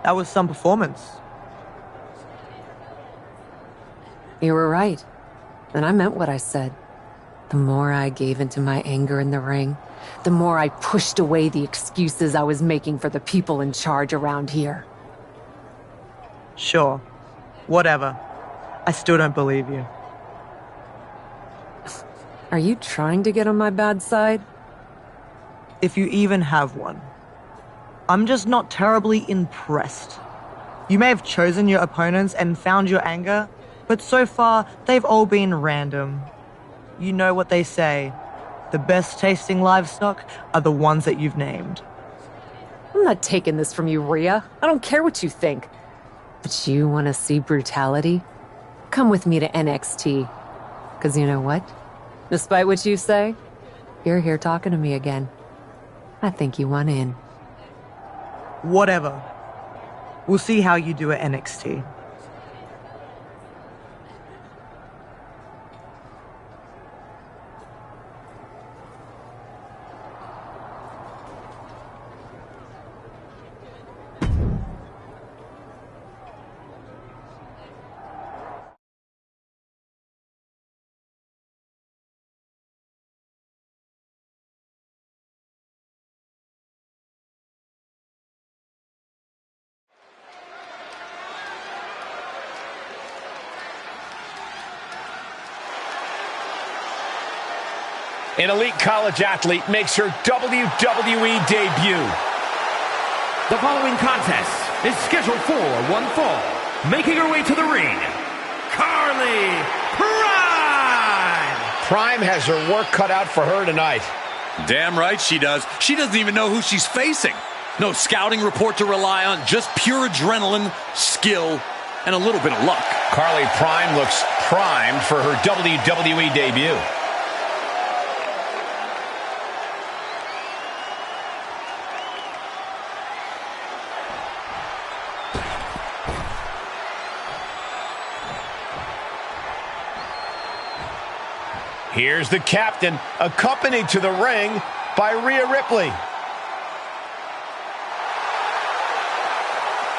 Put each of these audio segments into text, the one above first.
That was some performance. You were right. And I meant what I said. The more I gave into my anger in the ring, the more I pushed away the excuses I was making for the people in charge around here. Sure. Whatever. I still don't believe you. Are you trying to get on my bad side? If you even have one. I'm just not terribly impressed. You may have chosen your opponents and found your anger, but so far, they've all been random. You know what they say. The best tasting livestock are the ones that you've named. I'm not taking this from you, Rhea. I don't care what you think. But you want to see brutality? Come with me to NXT. Because you know what? Despite what you say, you're here talking to me again. I think you want in. Whatever. We'll see how you do at NXT. An elite college athlete makes her WWE debut. The following contest is scheduled for one fall. Making her way to the ring, Carly Prime! Prime has her work cut out for her tonight. Damn right she does. She doesn't even know who she's facing. No scouting report to rely on, just pure adrenaline, skill, and a little bit of luck. Carly Prime looks primed for her WWE debut. Here's the captain, accompanied to the ring by Rhea Ripley.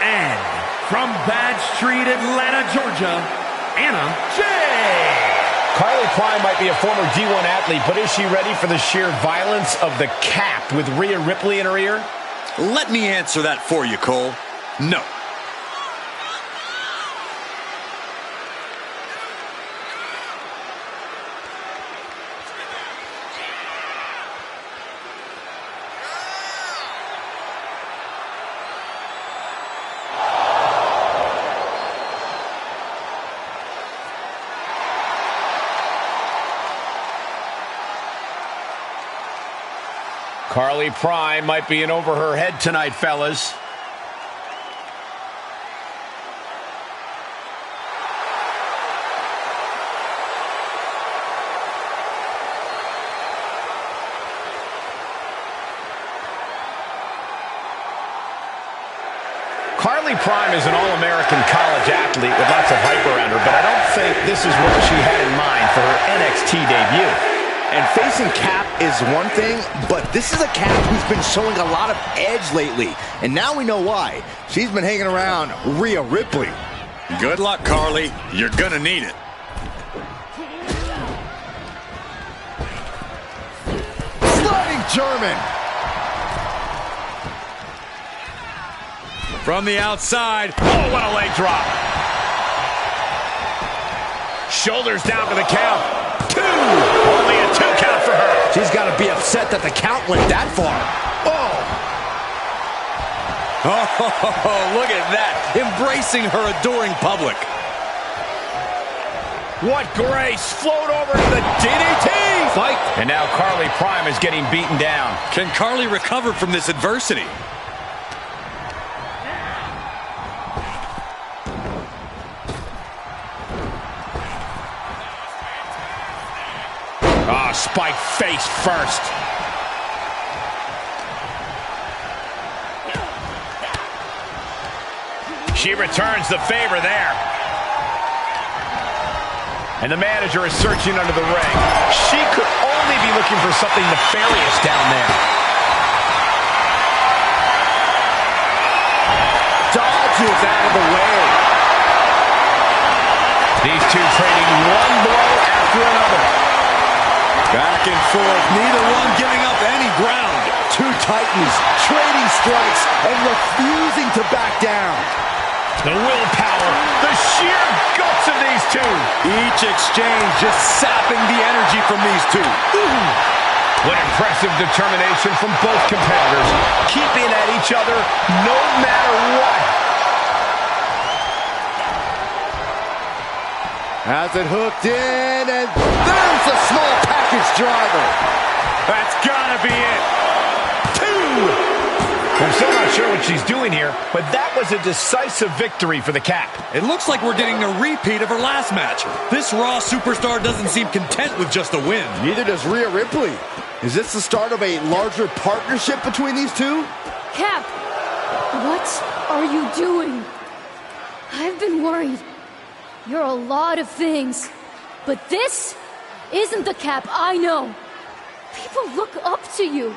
And from Bad Street, Atlanta, Georgia, Anna Jay. Carly Prime might be a former D1 athlete, but is she ready for the sheer violence of the cap with Rhea Ripley in her ear? Let me answer that for you, Cole. No. Carly Prime might be in over her head tonight, fellas. Carly Prime is an all-American college athlete with lots of hype around her, but I don't think this is what she had in mind for her NXT debut. And facing Cap is one thing, but this is a Cap who's been showing a lot of edge lately. And now we know why. She's been hanging around Rhea Ripley. Good luck, Carly. You're gonna need it. Sliding German. From the outside. Oh, what a leg drop. Shoulders down for the count. Two. Only a 2 count for her. She's got to be upset that the count went that far. Oh, look at that. Embracing her adoring public. What grace. Float over to the DDT. Fight. And now Carly Prime is getting beaten down. Can Carly recover from this adversity? Oh, spike face first. She returns the favor there. And the manager is searching under the ring. She could only be looking for something nefarious down there. dodges out of the way. These two trading one blow after another. Back and forth, neither one giving up any ground. Two titans trading strikes and refusing to back down. The willpower, the sheer guts of these two. Each exchange just sapping the energy from these two. What impressive determination from both competitors, keeping at each other no matter what. Has it hooked in, and there's the small package driver. That's gotta be it. Two. I'm still not sure what she's doing here, but that was a decisive victory for the Cap. It looks like we're getting a repeat of her last match. This Raw superstar doesn't seem content with just a win. Neither does Rhea Ripley. Is this the start of a larger partnership between these two? Cap, what are you doing? I've been worried. You're a lot of things, but this isn't the Cap I know. People look up to you.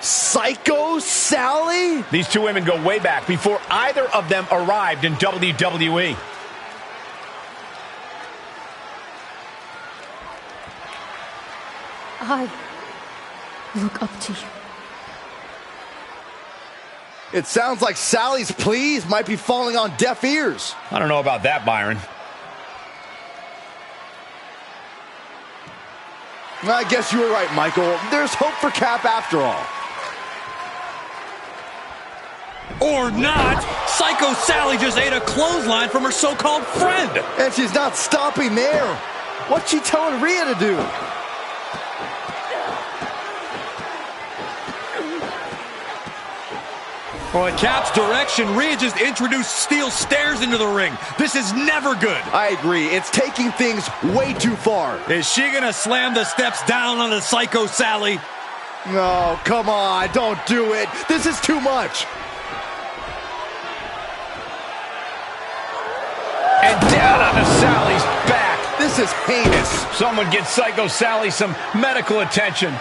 Psycho Sally? These two women go way back before either of them arrived in WWE. I look up to you. It sounds like Sally's pleas might be falling on deaf ears. I don't know about that, Byron. I guess you were right, Michael. There's hope for Cap after all. Or not. Psycho Sally just ate a clothesline from her so-called friend. And she's not stopping there. What's she telling Rhea to do? Well, at Cap's direction, Rhea just introduced steel stairs into the ring. This is never good. I agree. It's taking things way too far. Is she going to slam the steps down on the Psycho Sally? No, come on. Don't do it. This is too much. And down onto Sally's back. This is heinous. Someone get Psycho Sally some medical attention.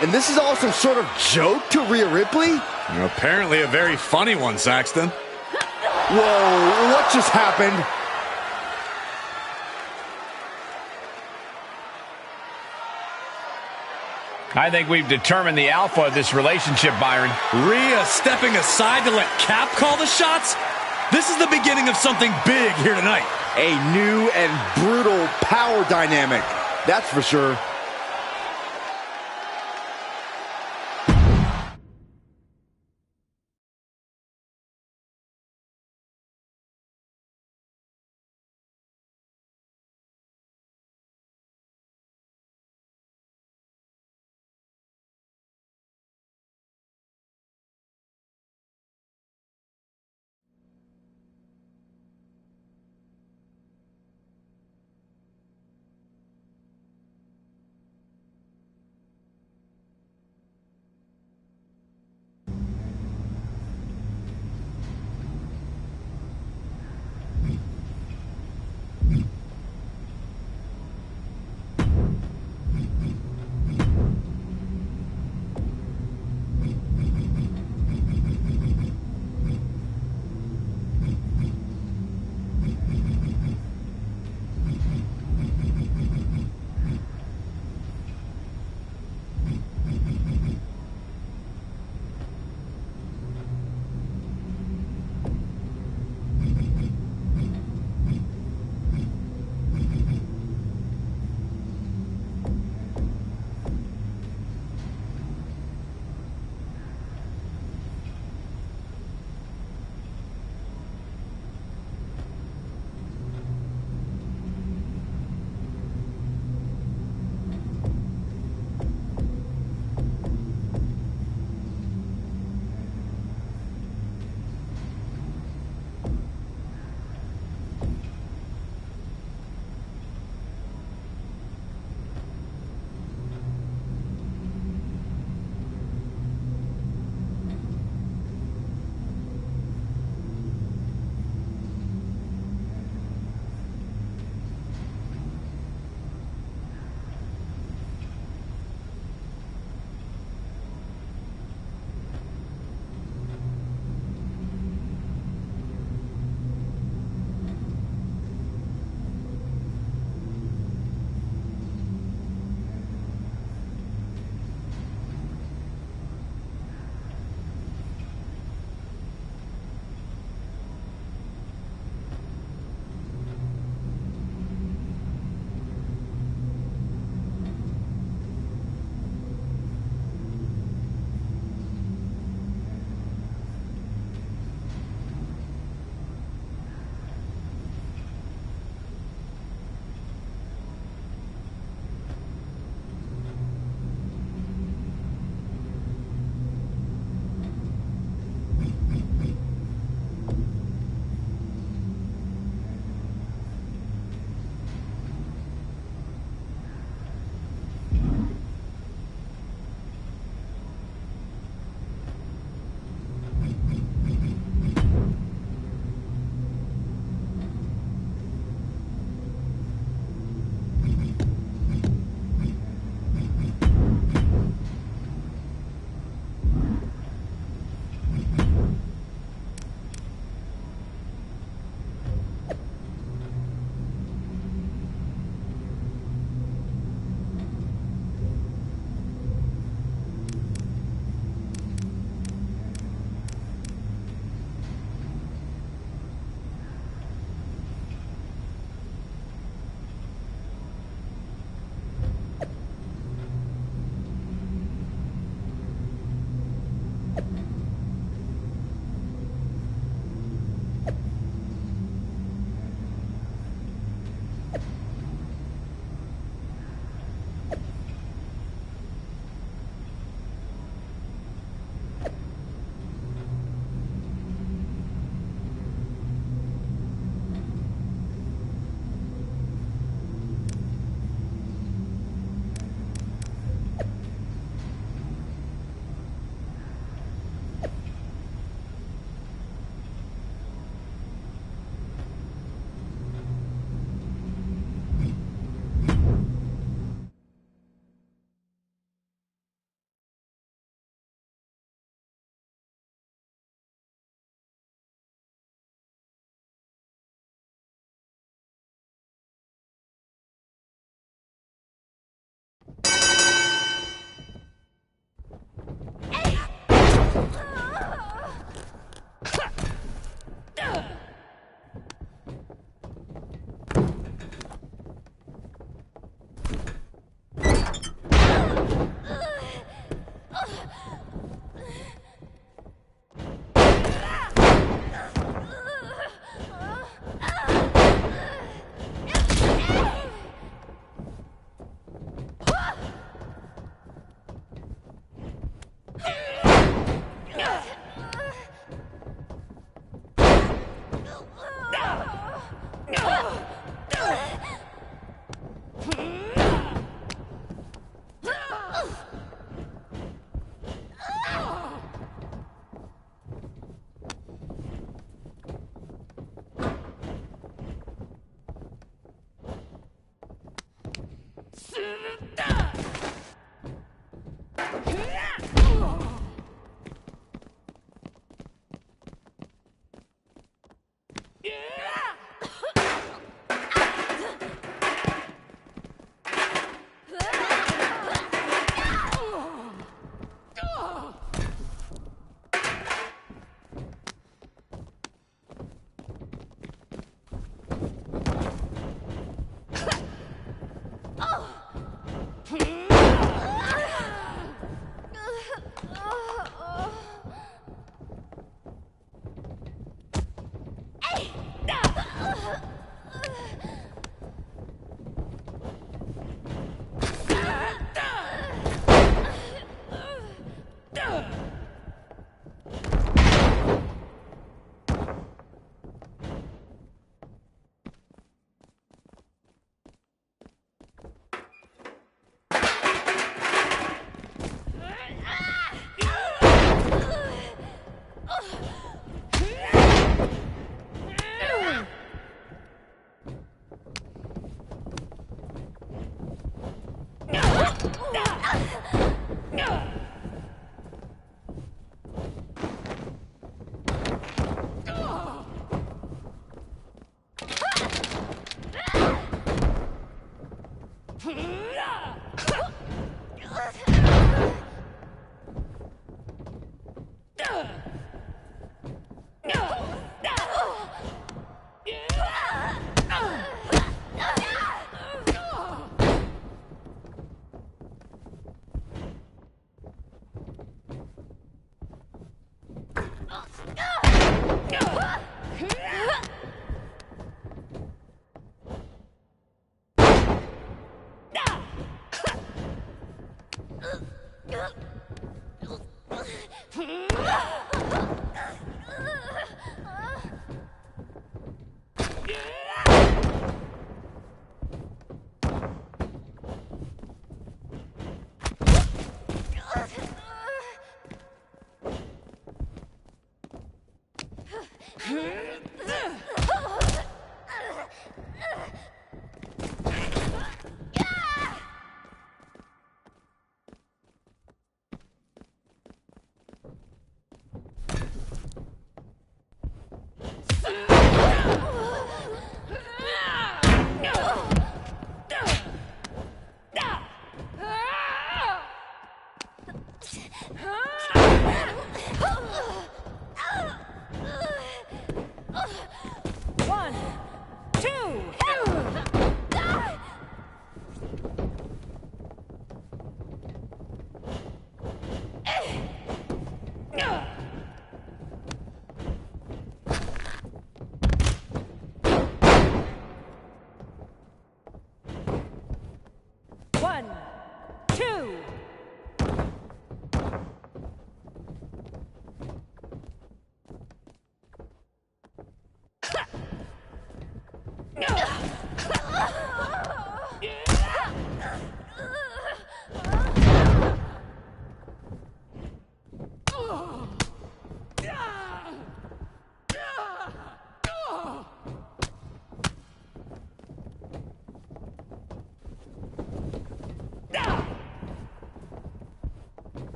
And this is all some sort of joke to Rhea Ripley? Apparently a very funny one, Saxton. Whoa, what just happened? I think we've determined the alpha of this relationship, Byron. Rhea stepping aside to let Cap call the shots? This is the beginning of something big here tonight. A new and brutal power dynamic, that's for sure.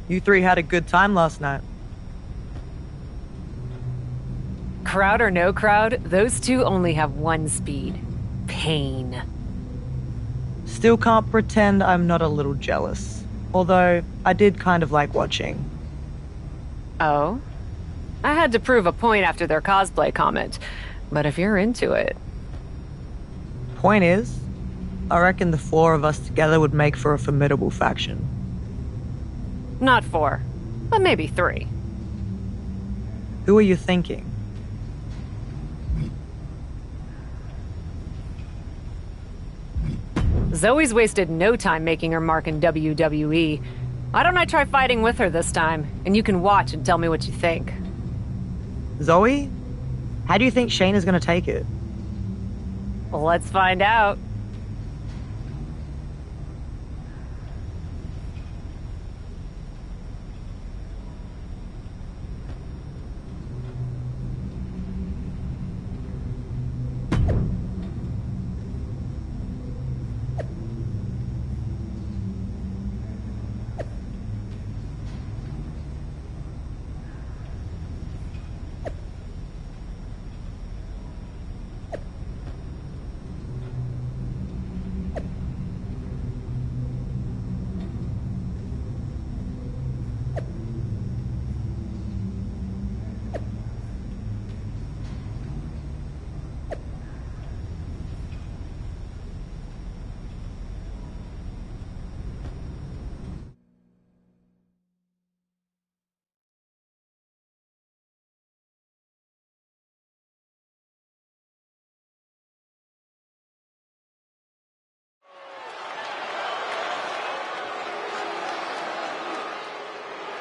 You three had a good time last night. Crowd or no crowd, those two only have one speed. Pain. Still can't pretend I'm not a little jealous. Although, I did kind of like watching. Oh? I had to prove a point after their cosplay comment. But if you're into it... Point is, I reckon the four of us together would make for a formidable faction. Not 4, but maybe 3. Who are you thinking? Zoe's wasted no time making her mark in WWE. Why don't I try fighting with her this time, and you can watch and tell me what you think. Zoe? How do you think Shayna's gonna take it? Well, let's find out.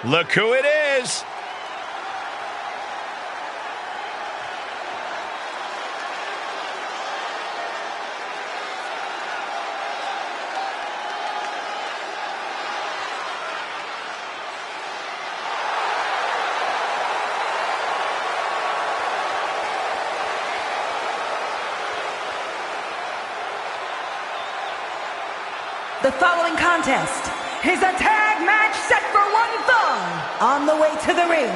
Look who it is. The following contest is a tag match set for one fall. On the way to the ring,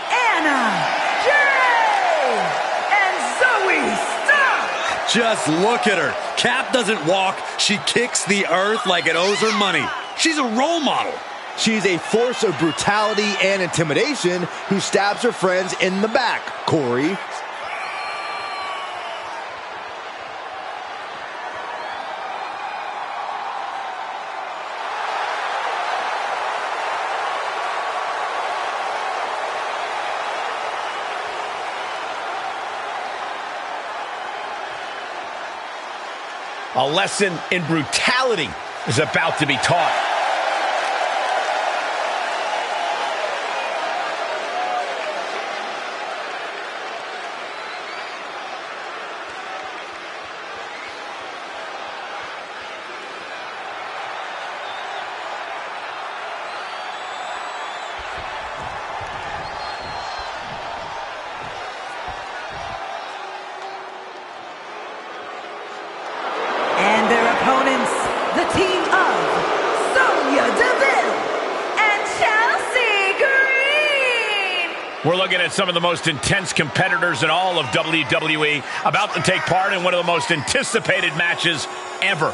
Anna Jay and Zoe Stark. Just look at her. Cap doesn't walk. She kicks the earth like it owes her money. She's a role model. She's a force of brutality and intimidation who stabs her friends in the back, Corey. A lesson in brutality is about to be taught. And their opponents, the team of Sonya Deville and Chelsea Green. We're looking at some of the most intense competitors in all of WWE about to take part in one of the most anticipated matches ever.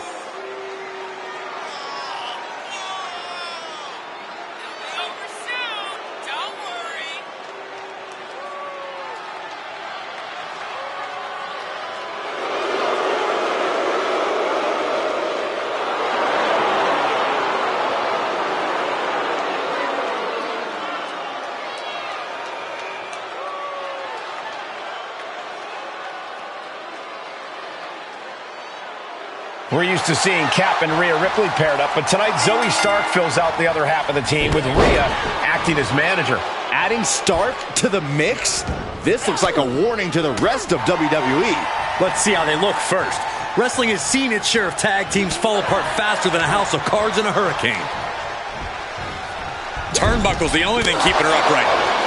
We're used to seeing Cap and Rhea Ripley paired up, but tonight Zoe Stark fills out the other half of the team with Rhea acting as manager. Adding Stark to the mix? This looks like a warning to the rest of WWE. Let's see how they look first. Wrestling has seen its share of tag teams fall apart faster than a house of cards in a hurricane. Turnbuckle's the only thing keeping her upright.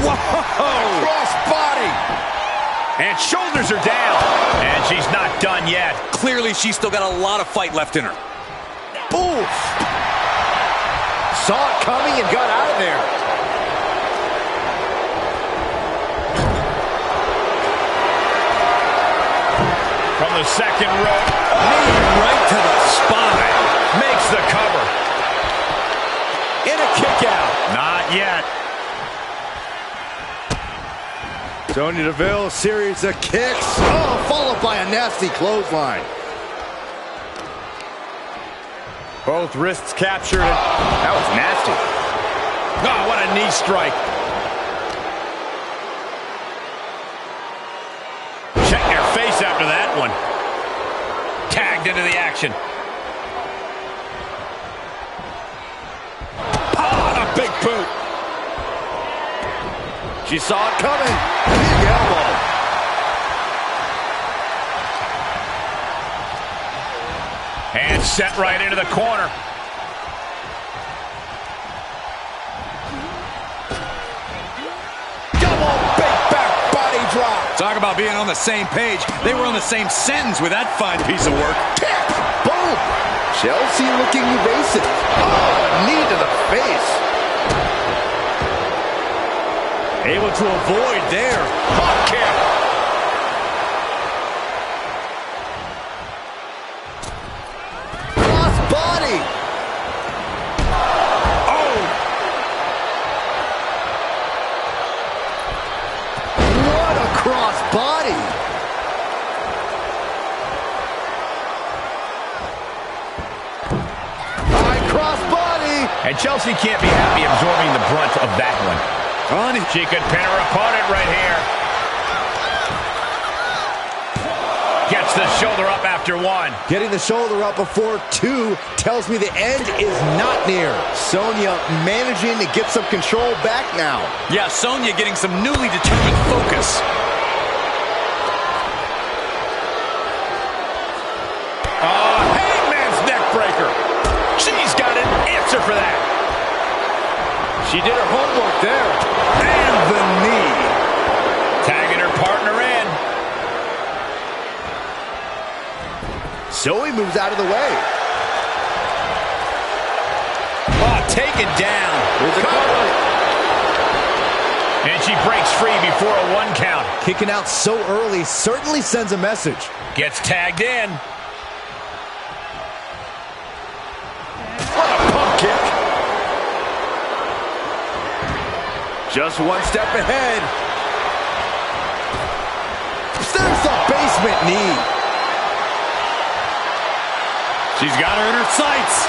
Whoa! Cross body! And shoulders are down. And she's not done yet. Clearly, she's still got a lot of fight left in her. Oof! Saw it coming and got out of there. From the second rope. Knee right to the spine. Makes the cover. In a kick out. Not yet. Sonya Deville, series of kicks. Oh, followed by a nasty clothesline. Both wrists captured. That was nasty. Oh, what a knee strike. Check your face after that one. Tagged into the action. Oh, a big boot. She saw it coming. Big elbow. And set right into the corner. Double big back body drop. Talk about being on the same page. They were on the same sentence with that fine piece of work. Kick. Boom. Chelsea looking evasive. Oh, knee to the face. Able to avoid there. Hot kick. Cross body. Oh! What a cross body. High cross body. And Chelsea can't be happy absorbing the brunt of that one. She could pin her opponent right here. Gets the shoulder up after one. Getting the shoulder up before two tells me the end is not near. Sonya managing to get some control back now. Yeah, Sonya getting some newly determined focus. Hangman's neck breaker. She's got an answer for that. She did her homework there. And the knee. Zoe moves out of the way. Oh, taken down. Here's a cover. And she breaks free before a 1 count. Kicking out so early certainly sends a message. Gets tagged in. What a pump kick. Just one step ahead. There's the basement knee. She's got her in her sights.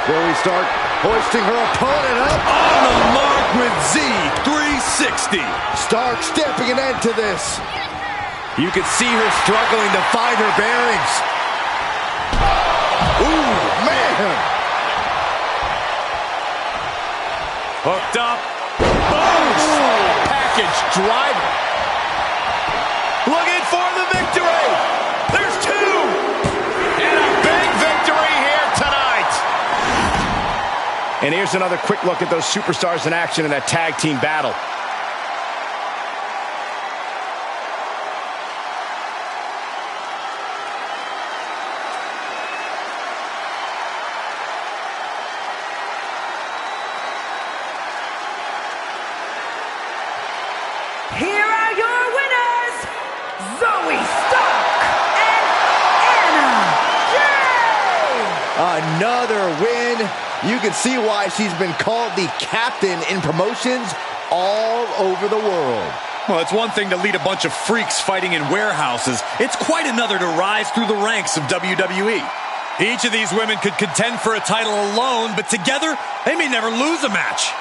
Zoe Stark hoisting her opponent up. On the mark with Z360. Stark stepping an end to this. You can see her struggling to find her bearings. Ooh, man. Hooked up. Oh, package driver. Looking for the victory. There's 2. And a big victory here tonight. And here's another quick look at those superstars in action in that tag team battle. Here are your winners, Zoe Stark and Anna Jay! Another win. You can see why she's been called the captain in promotions all over the world. Well, it's one thing to lead a bunch of freaks fighting in warehouses. It's quite another to rise through the ranks of WWE. Each of these women could contend for a title alone, but together, they may never lose a match.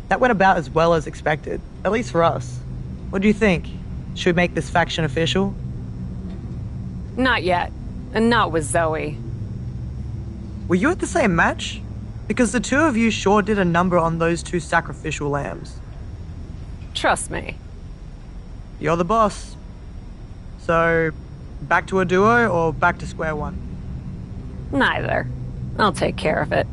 That went about as well as expected, at least for us. What do you think? Should we make this faction official? Not yet. And not with Zoe. Were you at the same match? Because the two of you sure did a number on those 2 sacrificial lambs. Trust me. You're the boss. So, back to a duo or back to square one? Neither. I'll take care of it.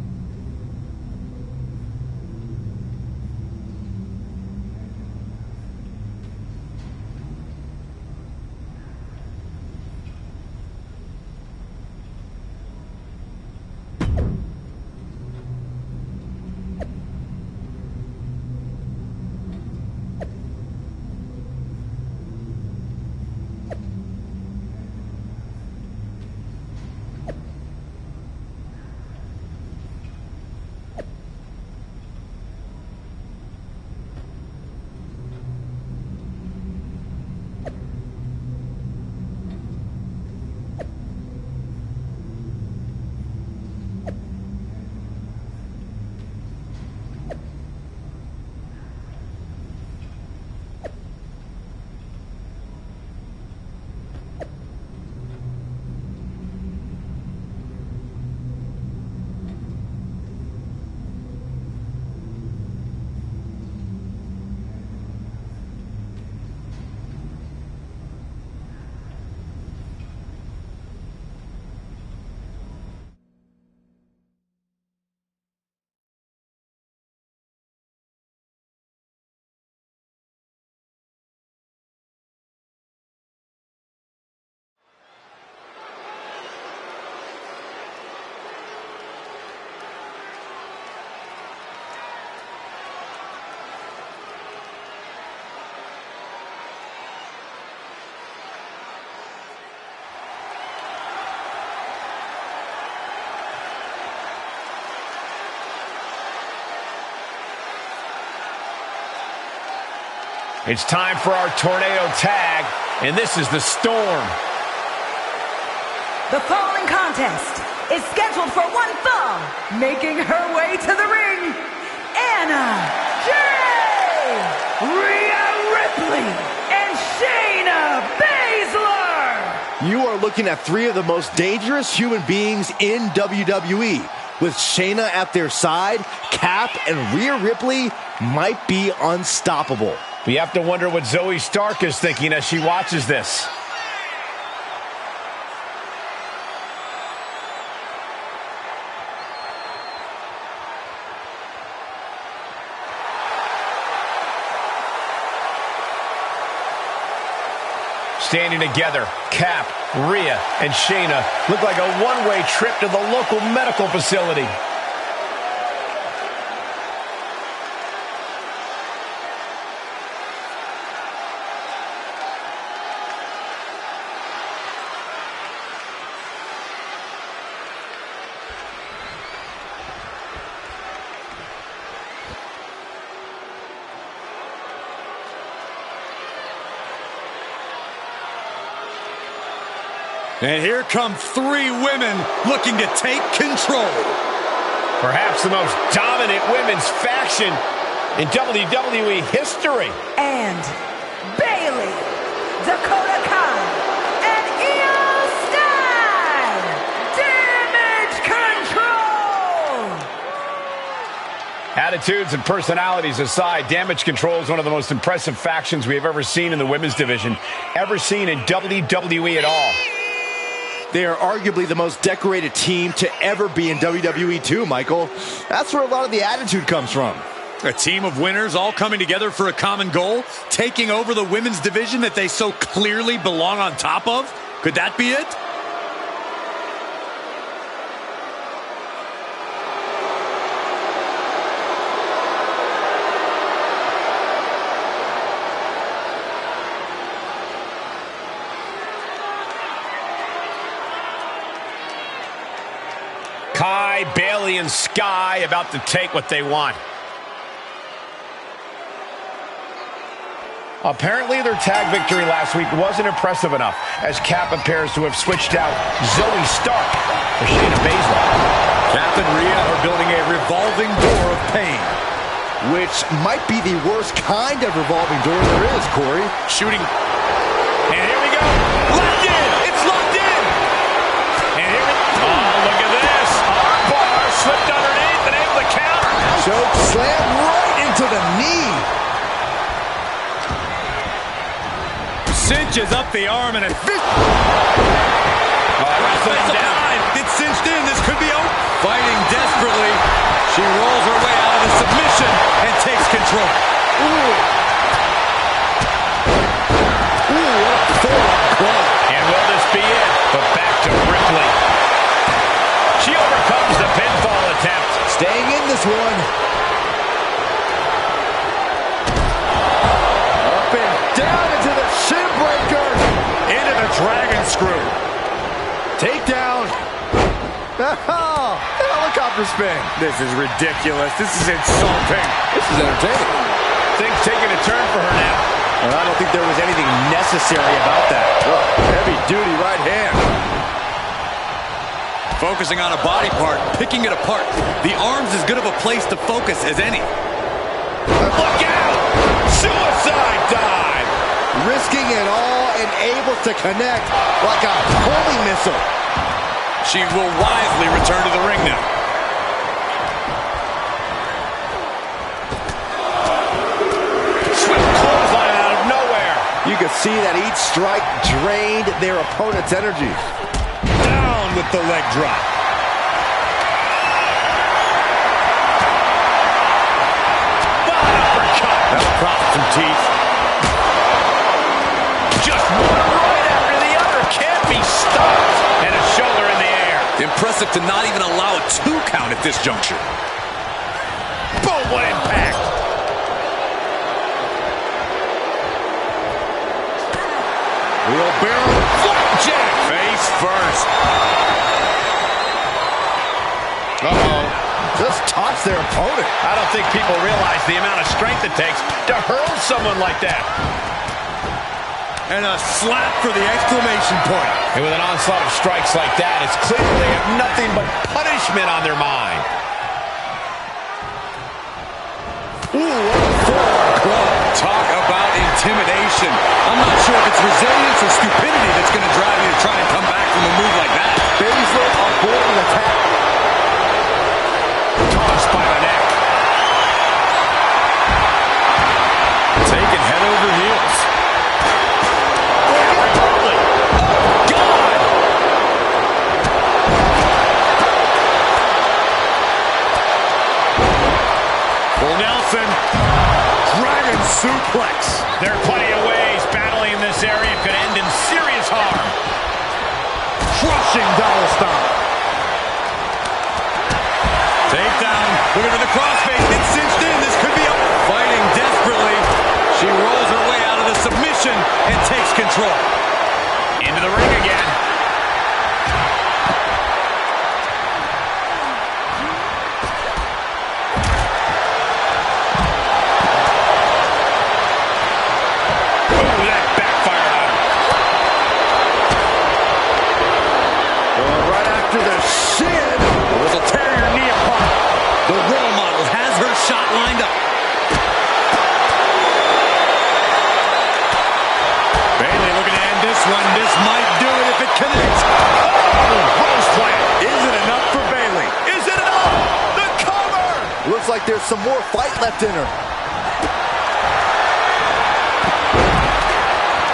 It's time for our tornado tag, and this is the Storm. The following contest is scheduled for one fall. Making her way to the ring, Anna Jay, Rhea Ripley, and Shayna Baszler. You are looking at three of the most dangerous human beings in WWE. With Shayna at their side, Cap and Rhea Ripley might be unstoppable. We have to wonder what Zoe Stark is thinking as she watches this. Standing together, Cap, Rhea, and Shayna look like a one-way trip to the local medical facility. And here come three women looking to take control. Perhaps the most dominant women's faction in WWE history. And Bailey, Dakota Kai, and Io Sky. Damage Control. Attitudes and personalities aside, Damage Control is one of the most impressive factions we have ever seen in the women's division, ever seen in WWE at all. They are arguably the most decorated team to ever be in WWE too, Michael. That's where a lot of the attitude comes from. A team of winners all coming together for a common goal, taking over the women's division that they so clearly belong on top of. Could that be it? Kai, Bailey, and Sky about to take what they want. Apparently their tag victory last week wasn't impressive enough, as Cap appears to have switched out Zoe Stark for Shayna Baszler. Cap and Rhea are building a revolving door of pain. Which might be the worst kind of revolving door there is, Corey. Shooting. And here we go. Locked in. It's locked in. And here we go. Oh, look at this. Armbar slipped underneath and able to counter. Choke slam right into the knee. Cinches up the arm and it wrestling down. It's cinched in. This could be over. Fighting desperately. She rolls her way out of the submission and takes control. And will this be it? But back to Ripley. She overcomes the pinfall attempt. Staying in this one. Up and down into the shin breaker. Into the dragon screw. Takedown. Helicopter spin. This is ridiculous. This is insulting. This is entertaining. Things taking a turn for her now. Well, I don't think there was anything necessary about that. Heavy duty right hand. Focusing on a body part, picking it apart. The arm's as good of a place to focus as any. Look out! Suicide dive! Risking it all and able to connect like a homing missile. She will wisely return to the ring now. Swift clothesline out of nowhere. You could see that each strike drained their opponent's energy. Down with the leg drop. Uppercut. That'll profit some teeth. Just one right after the other. Can't be stopped. And a shoulder in the air. Impressive to not even allow a 2 count at this juncture. Boom, what impact. Wheelbarrow Flapjack. Face first. Uh-oh. just tops their opponent. I don't think people realize the amount of strength it takes to hurl someone like that. and a slap for the exclamation point. And with an onslaught of strikes like that, it's clear they have nothing but punishment on their mind. Ooh, what a forearm club. Talk about intimidation. I'm not sure if it's resilience or stupidity that's going to drive you to try and come back from a move like that. Baszler avoiding attack. Tossed by the neck. Taken head over heels. Nelson, Dragon suplex. there are plenty of ways battling in this area could end in serious harm. Crushing double stomp. Takedown. Looking for the crossface. Gets cinched in. This could be a fighting desperately. She rolls her way out of the submission and takes control. Into the ring again. Like there's some more fight left in her.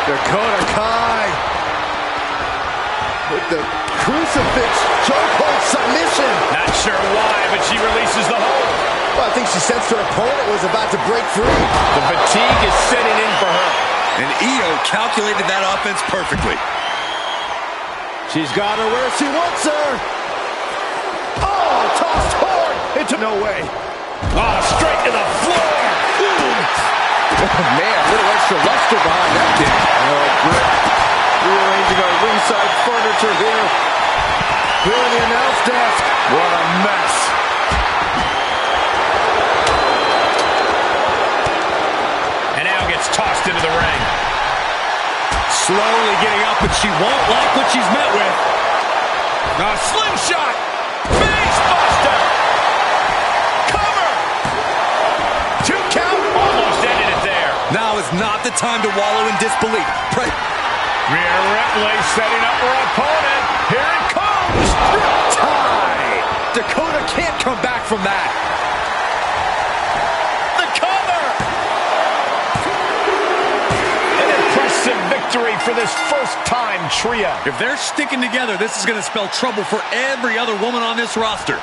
Dakota Kai with the crucifix chokehold submission. Not sure why, but she releases the hold. Well, I think she sensed her opponent was about to break free. The fatigue is setting in for her. And Io calculated that offense perfectly. She's got her where she wants her. Oh, tossed hard into no way. Oh, straight to the floor. Man, a little extra luster behind that kick. Oh, grip. Rearranging our ringside furniture here. Clear the announce desk. What a mess. And now gets tossed into the ring. Slowly getting up, but she won't like what she's met with. A slingshot. Face buster. Now is not the time to wallow in disbelief. Rhea Ripley setting up her opponent. Here it comes. Tie. Dakota can't come back from that. The cover. An impressive victory for this first-time trio. If they're sticking together, this is going to spell trouble for every other woman on this roster.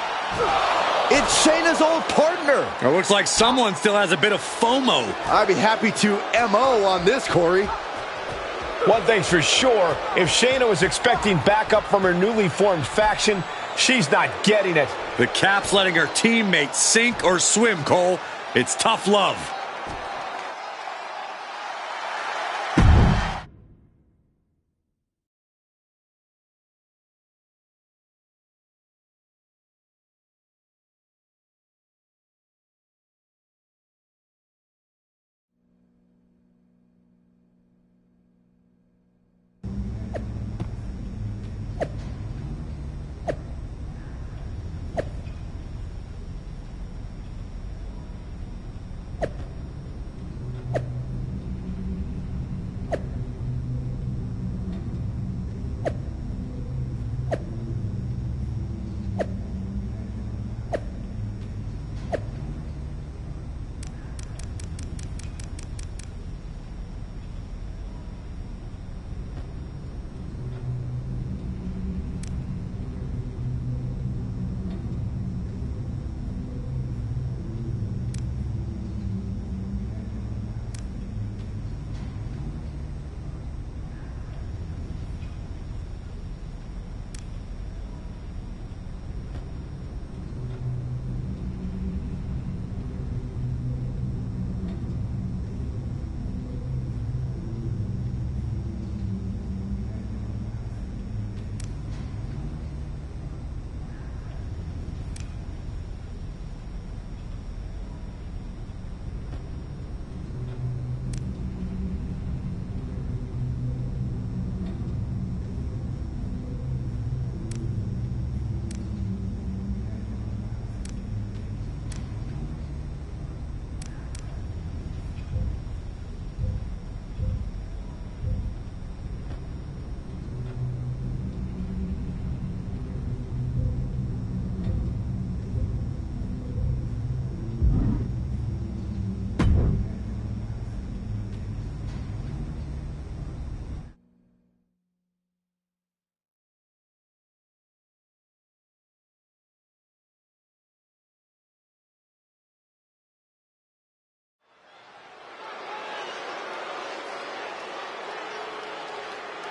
It's Shayna's old partner. It looks like someone still has a bit of FOMO. I'd be happy to MO on this, Corey. One thing's for sure, if Shayna was expecting backup from her newly formed faction, she's not getting it. The Cap's letting her teammates sink or swim, Cole. It's tough love.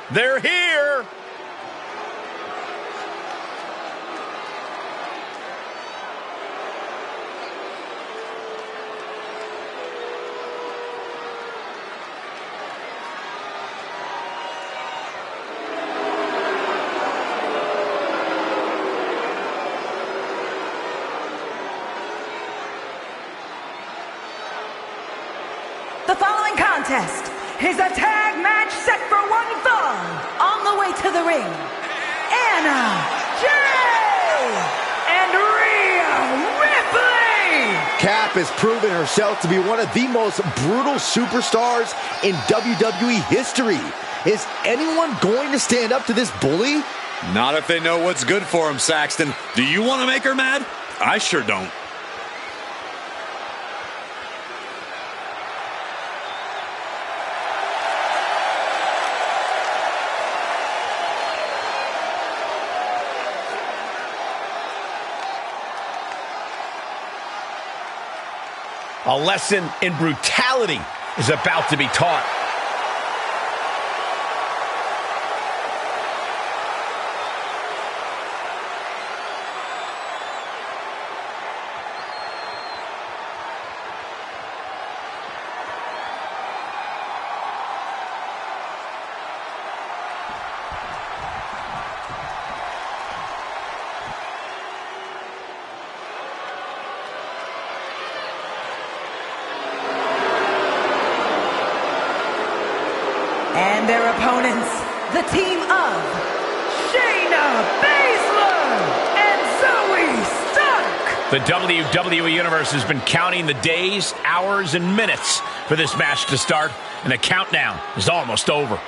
They're here. The following contest is a tag match set for one fall. On the way to the ring, Anna Jay and Rhea Ripley. Cap has proven herself to be one of the most brutal superstars in WWE history. Is anyone going to stand up to this bully? Not if they know what's good for him, Saxton. Do you want to make her mad? I sure don't. A lesson in brutality is about to be taught. And their opponents, the team of Shayna Baszler and Zoe Stark. The WWE Universe has been counting the days, hours, and minutes for this match to start, and the countdown is almost over.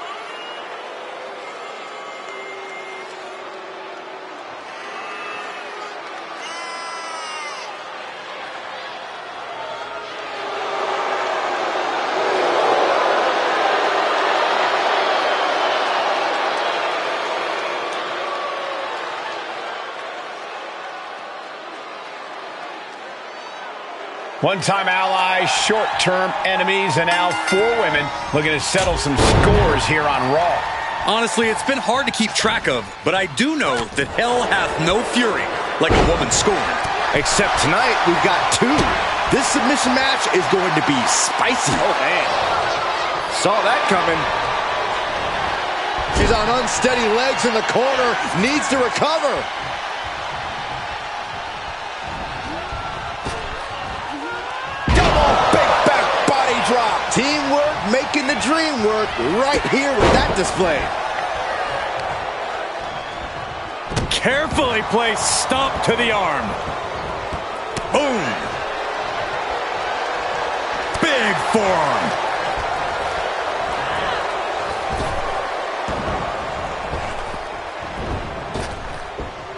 One-time allies, short-term enemies, and now four women looking to settle some scores here on Raw. Honestly, it's been hard to keep track of, but I do know that hell hath no fury like a woman scorned. Except tonight, we've got two. This submission match is going to be spicy. Oh, man. Saw that coming. She's on unsteady legs in the corner, needs to recover. Drop. Teamwork making the dream work right here with that display. Carefully placed stomp to the arm. Boom. Big forearm.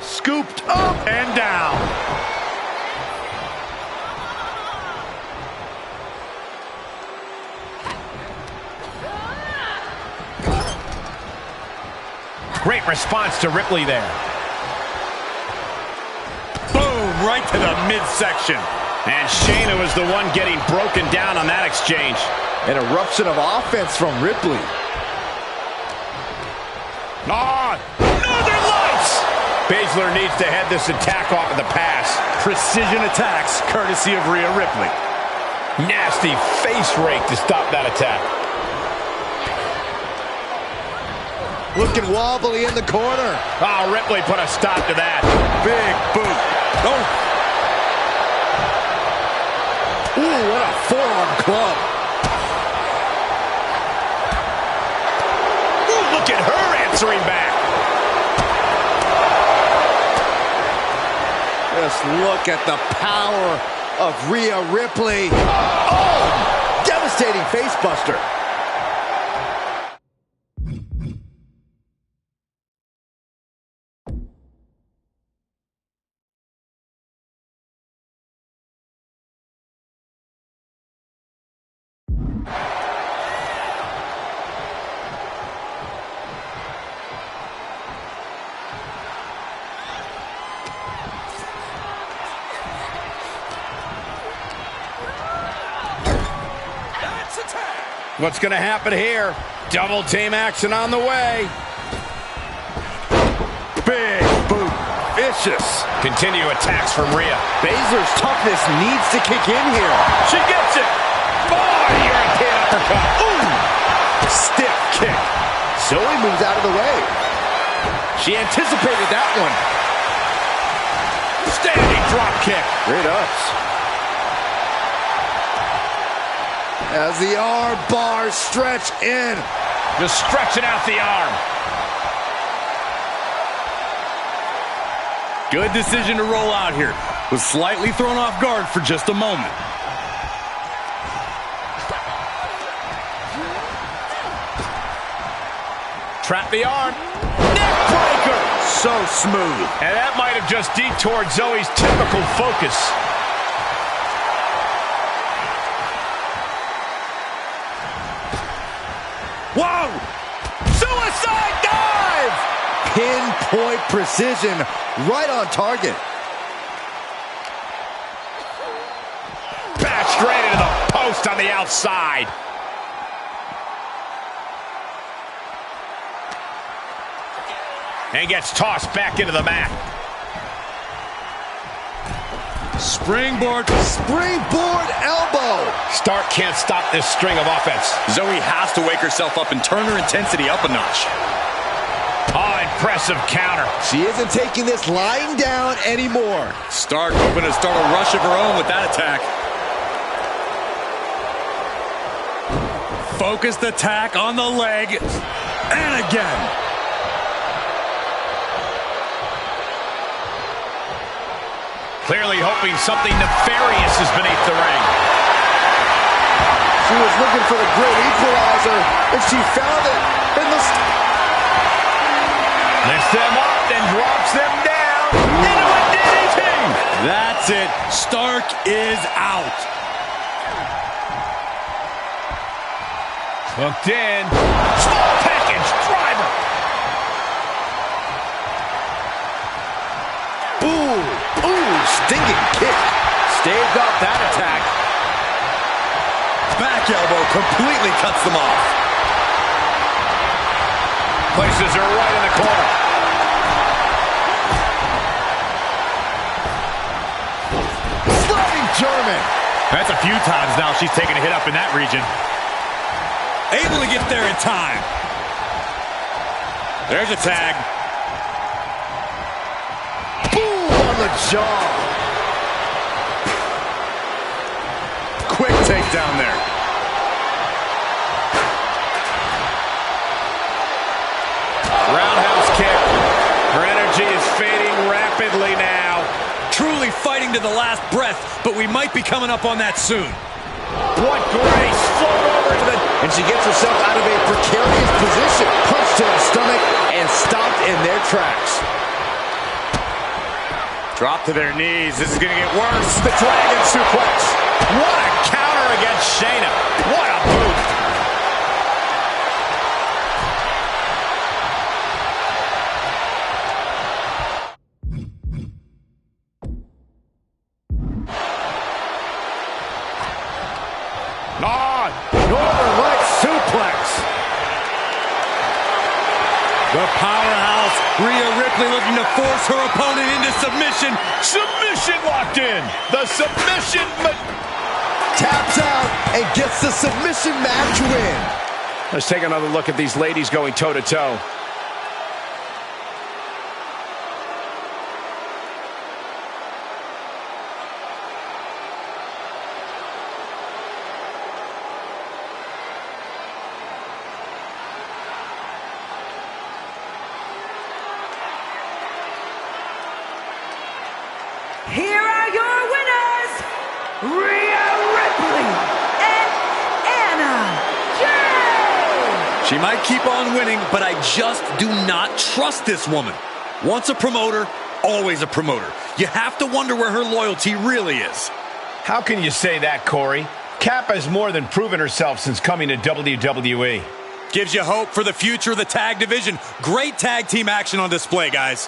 Scooped up and down. Great response to Ripley there. Boom, right to the midsection. And Shayna was the one getting broken down on that exchange. An eruption of offense from Ripley. Northern Lights! Baszler needs to head this attack off of the pass. Precision attacks, courtesy of Rhea Ripley. Nasty face rake to stop that attack. Looking wobbly in the corner. Oh, Ripley put a stop to that. Big boot. Oh. Ooh, what a forearm club. Ooh, look at her answering back. Just look at the power of Rhea Ripley. Oh, devastating face buster. What's going to happen here? Double team action on the way. Big boot. Vicious. Continue attacks from Rhea. Baszler's toughness needs to kick in here. She gets it. Boy, European uppercut. Ooh. Stiff kick. Zoe moves out of the way. She anticipated that one. Standing drop kick. Great ups. As the arm bars stretch in. Just stretching out the arm. Good decision to roll out here. Was slightly thrown off guard for just a moment. Trap the arm. Neck breaker. So smooth. And that might have just detoured Zoe's typical focus. Whoa! Suicide dive! Pinpoint precision, right on target. Back straight into the post on the outside. And gets tossed back into the mat. Springboard. Springboard elbow. Stark can't stop this string of offense. Zoe has to wake herself up and turn her intensity up a notch. Oh, impressive counter. She isn't taking this lying down anymore. Stark hoping to start a rush of her own with that attack. Focused attack on the leg. And again. Clearly hoping something nefarious is beneath the ring. She was looking for the great equalizer, and she found it in the... Lifts them up, then drops them down. Into a DDT! That's it. Stark is out. Hooked in. Small package driver. Ooh, stinging kick. Staved off that attack. Back elbow completely cuts them off. Places her right in the corner. Sliding German. That's a few times now she's taken a hit up in that region. Able to get there in time. There's a tag. Boom on the jaw. Quick takedown there. Roundhouse kick. Her energy is fading rapidly now. Truly fighting to the last breath, but we might be coming up on that soon. What grace! Float over to the... And she gets herself out of a precarious position. Punch to the stomach and stopped in their tracks. Drop to their knees. This is going to get worse. The dragon suplex. What a counter against Shayna. What a boot. Northern Light suplex. The powerhouse, Rhea Ripley, looking to force her opponent into submission. Submission locked in. The submission... Taps out and gets the submission match win. Let's take another look at these ladies going toe-to-toe. Here are your winners, Rhea Ripley and Anna Jay! She might keep on winning, but I just do not trust this woman. Once a promoter, always a promoter. You have to wonder where her loyalty really is. How can you say that, Corey? Cap has more than proven herself since coming to WWE. Gives you hope for the future of the tag division. Great tag team action on display, guys.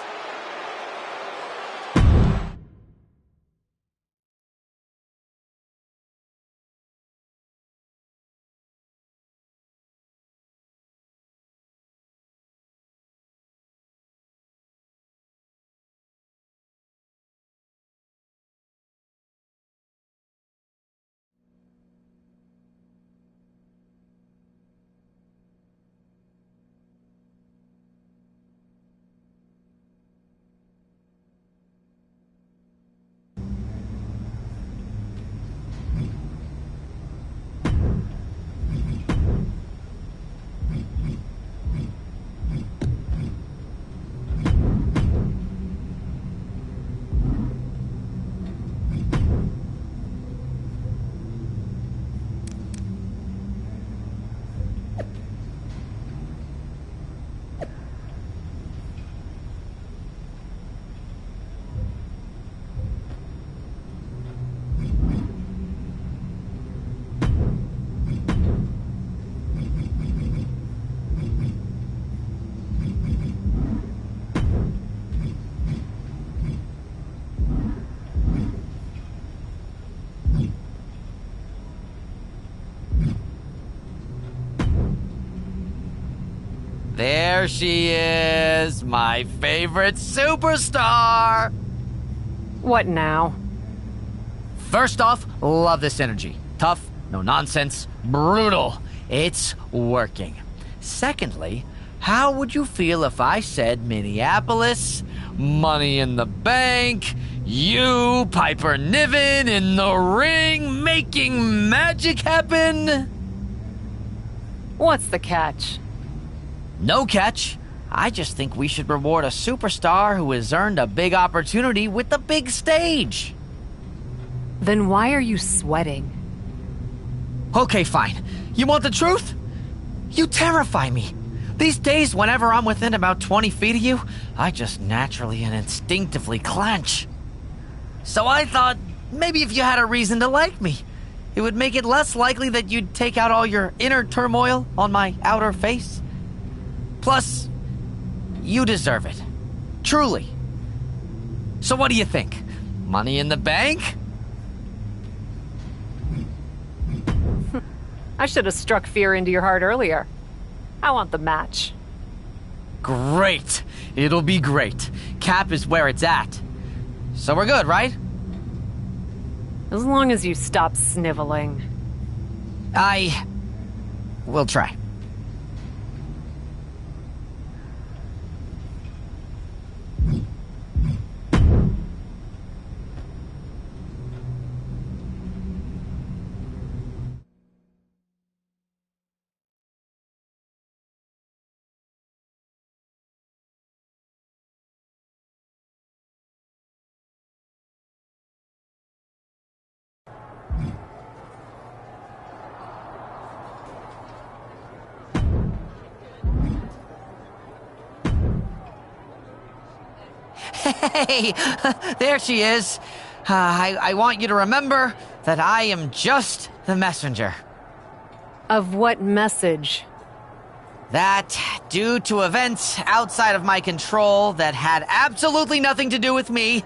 There she is, my favorite superstar! What now? First off, love this energy. Tough, no nonsense, brutal. It's working. Secondly, how would you feel if I said Minneapolis, Money in the Bank, you, Piper Niven, in the ring, making magic happen? What's the catch? No catch. I just think we should reward a superstar who has earned a big opportunity with the big stage. Then why are you sweating? Okay, fine. You want the truth? You terrify me. These days, whenever I'm within about 20 feet of you, I just naturally and instinctively clench. So I thought, maybe if you had a reason to like me, it would make it less likely that you'd take out all your inner turmoil on my outer face. Plus, you deserve it. Truly. So what do you think? Money in the bank? I should have struck fear into your heart earlier. I want the match. Great. It'll be great. Cap is where it's at. So we're good, right? As long as you stop sniveling. I will try. Hey, there she is. I want you to remember that I am just the messenger. Of what message? That, due to events outside of my control that had absolutely nothing to do with me,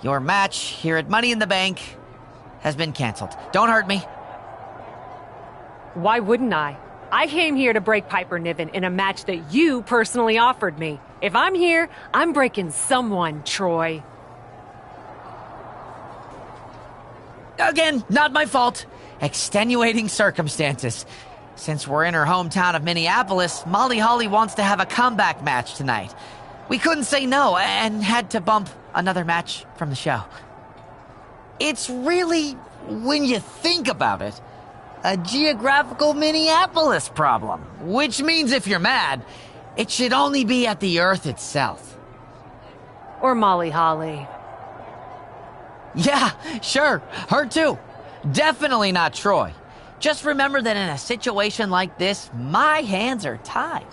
your match here at Money in the Bank has been canceled. Don't hurt me. Why wouldn't I? I came here to break Piper Niven in a match that you personally offered me. If I'm here, I'm breaking someone, Troy. Again, not my fault. Extenuating circumstances. Since we're in her hometown of Minneapolis, Molly Holly wants to have a comeback match tonight. We couldn't say no and had to bump another match from the show. It's really, when you think about it, a geographical Minneapolis problem. Which means if you're mad, it should only be at the Earth itself. Or Molly Holly. Yeah, sure. Her too. Definitely not Troy. Just remember that in a situation like this, my hands are tied.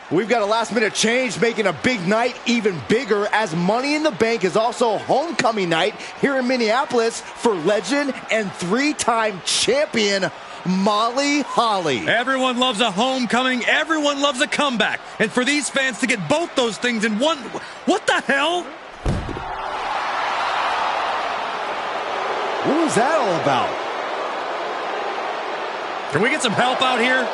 We've got a last-minute change, making a big night even bigger, as Money in the Bank is also homecoming night here in Minneapolis for legend and three-time champion Molly Holly. Everyone loves a homecoming. Everyone loves a comeback. And for these fans to get both those things in one... What the hell? What was that all about? Can we get some help out here?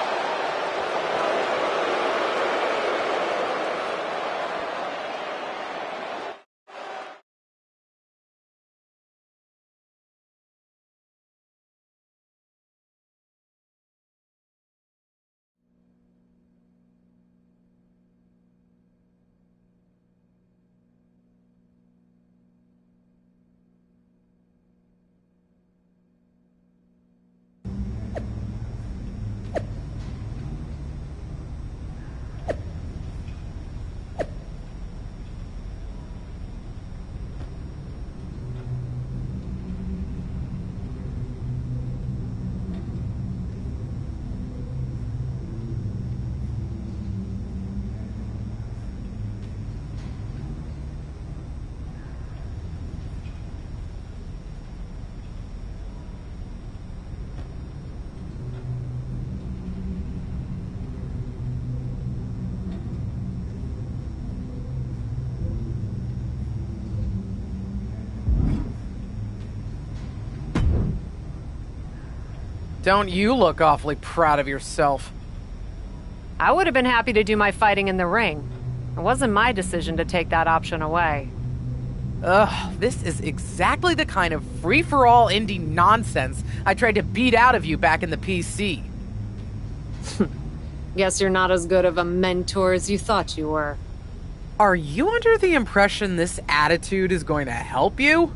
Don't you look awfully proud of yourself? I would have been happy to do my fighting in the ring. It wasn't my decision to take that option away. Ugh, this is exactly the kind of free-for-all indie nonsense I tried to beat out of you back in the PC. Guess you're not as good of a mentor as you thought you were. Are you under the impression this attitude is going to help you?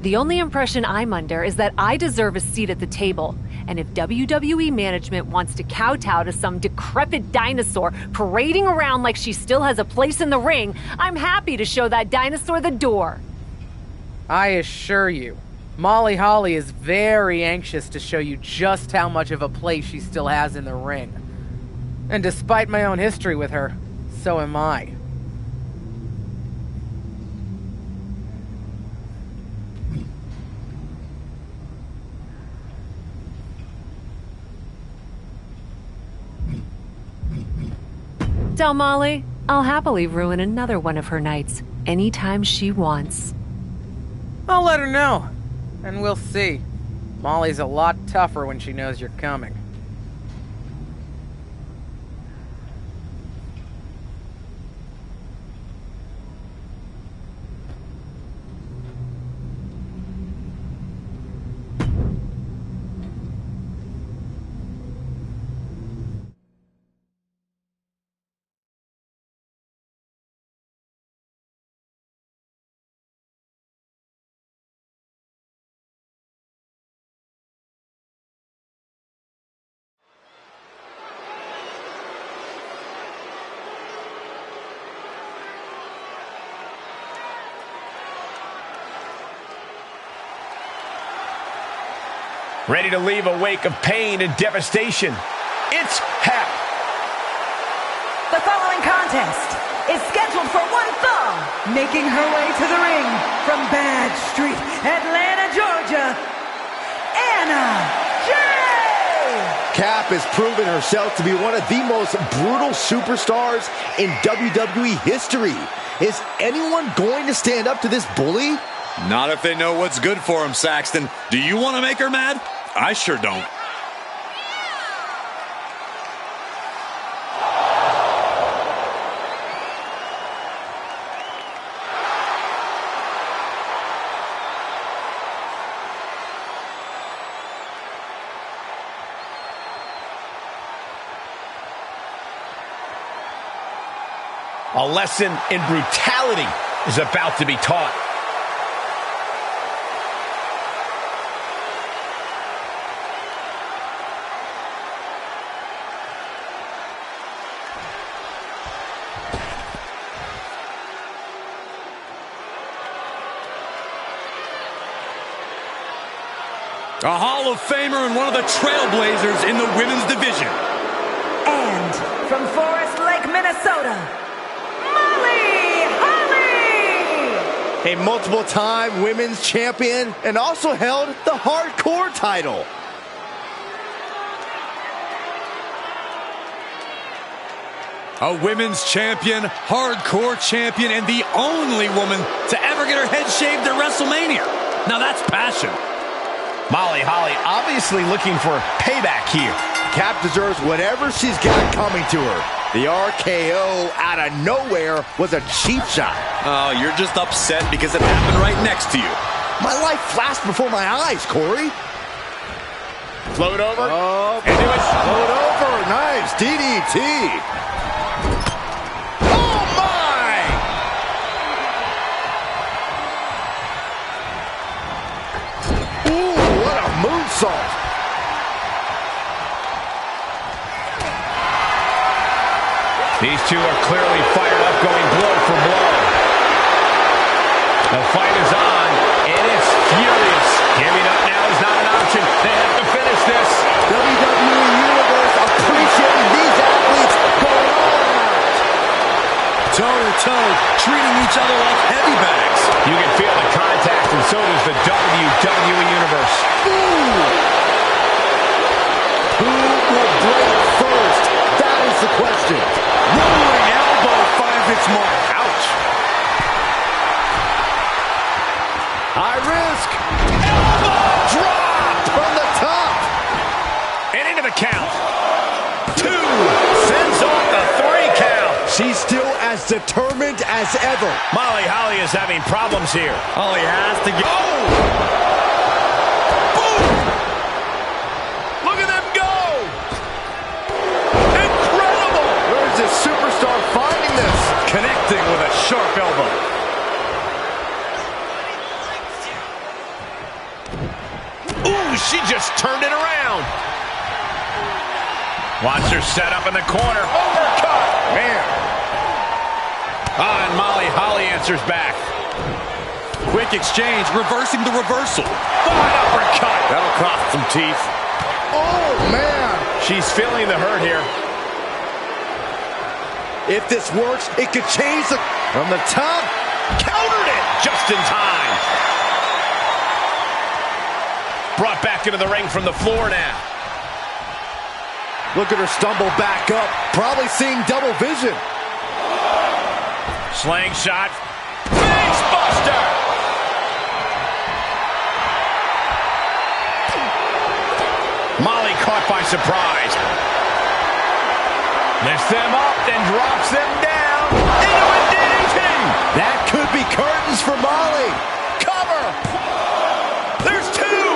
The only impression I'm under is that I deserve a seat at the table. And if WWE management wants to kowtow to some decrepit dinosaur parading around like she still has a place in the ring, I'm happy to show that dinosaur the door. I assure you, Molly Holly is very anxious to show you just how much of a place she still has in the ring. And despite my own history with her, so am I. Tell Molly, I'll happily ruin another one of her nights anytime she wants. I'll let her know, and we'll see. Molly's a lot tougher when she knows you're coming. Ready to leave a wake of pain and devastation. It's Hap. The following contest is scheduled for one fall, making her way to the ring from Bad Street, Atlanta, Georgia, Anna Jay! Cap has proven herself to be one of the most brutal superstars in WWE history. Is anyone going to stand up to this bully? Not if they know what's good for him, Saxton. Do you want to make her mad? I sure don't. A lesson in brutality is about to be taught. A Hall of Famer and one of the trailblazers in the women's division. And from Forest Lake, Minnesota, Molly Holly! A multiple-time women's champion and also held the hardcore title. A women's champion, hardcore champion, and the only woman to ever get her head shaved at WrestleMania. Now that's passion. Molly Holly obviously looking for payback here. Cap deserves whatever she's got coming to her. The RKO out of nowhere was a cheap shot. Oh, you're just upset because it happened right next to you. My life flashed before my eyes, Corey. Float over. Oh, into it. float over. Nice DDT. Moonsault. These two are clearly fired up, going blow for blow. The fight is on, and it's furious. Giving up now is not an option. They have to finish this. WWE Universe appreciating these athletes going all out. Toe-to-toe, treating each other like heavy bags. You can feel the contact, and so does the WWE Universe. Who will break first? That is the question. Rolling elbow finds its mark. Ouch. High risk. Elbow drop from the top. as ever. Molly Holly is having problems here. Holly has to get... Oh! Boom! Look at them go! Incredible! Where's this superstar finding this? Connecting with a sharp elbow. Ooh, she just turned it around. Watch her set up in the corner. Overcut! Man. And Molly Holly answers back. Quick exchange, reversing the reversal. An uppercut. That'll cost some teeth. Oh, man. She's feeling the hurt here. If this works, it could change the... From the top. Countered it just in time. Brought back into the ring from the floor now. Look at her stumble back up. Probably seeing double vision. Slingshot. Face buster. Molly caught by surprise. Lifts them up, then drops them down. Into a DDT. That could be curtains for Molly. Cover. There's two.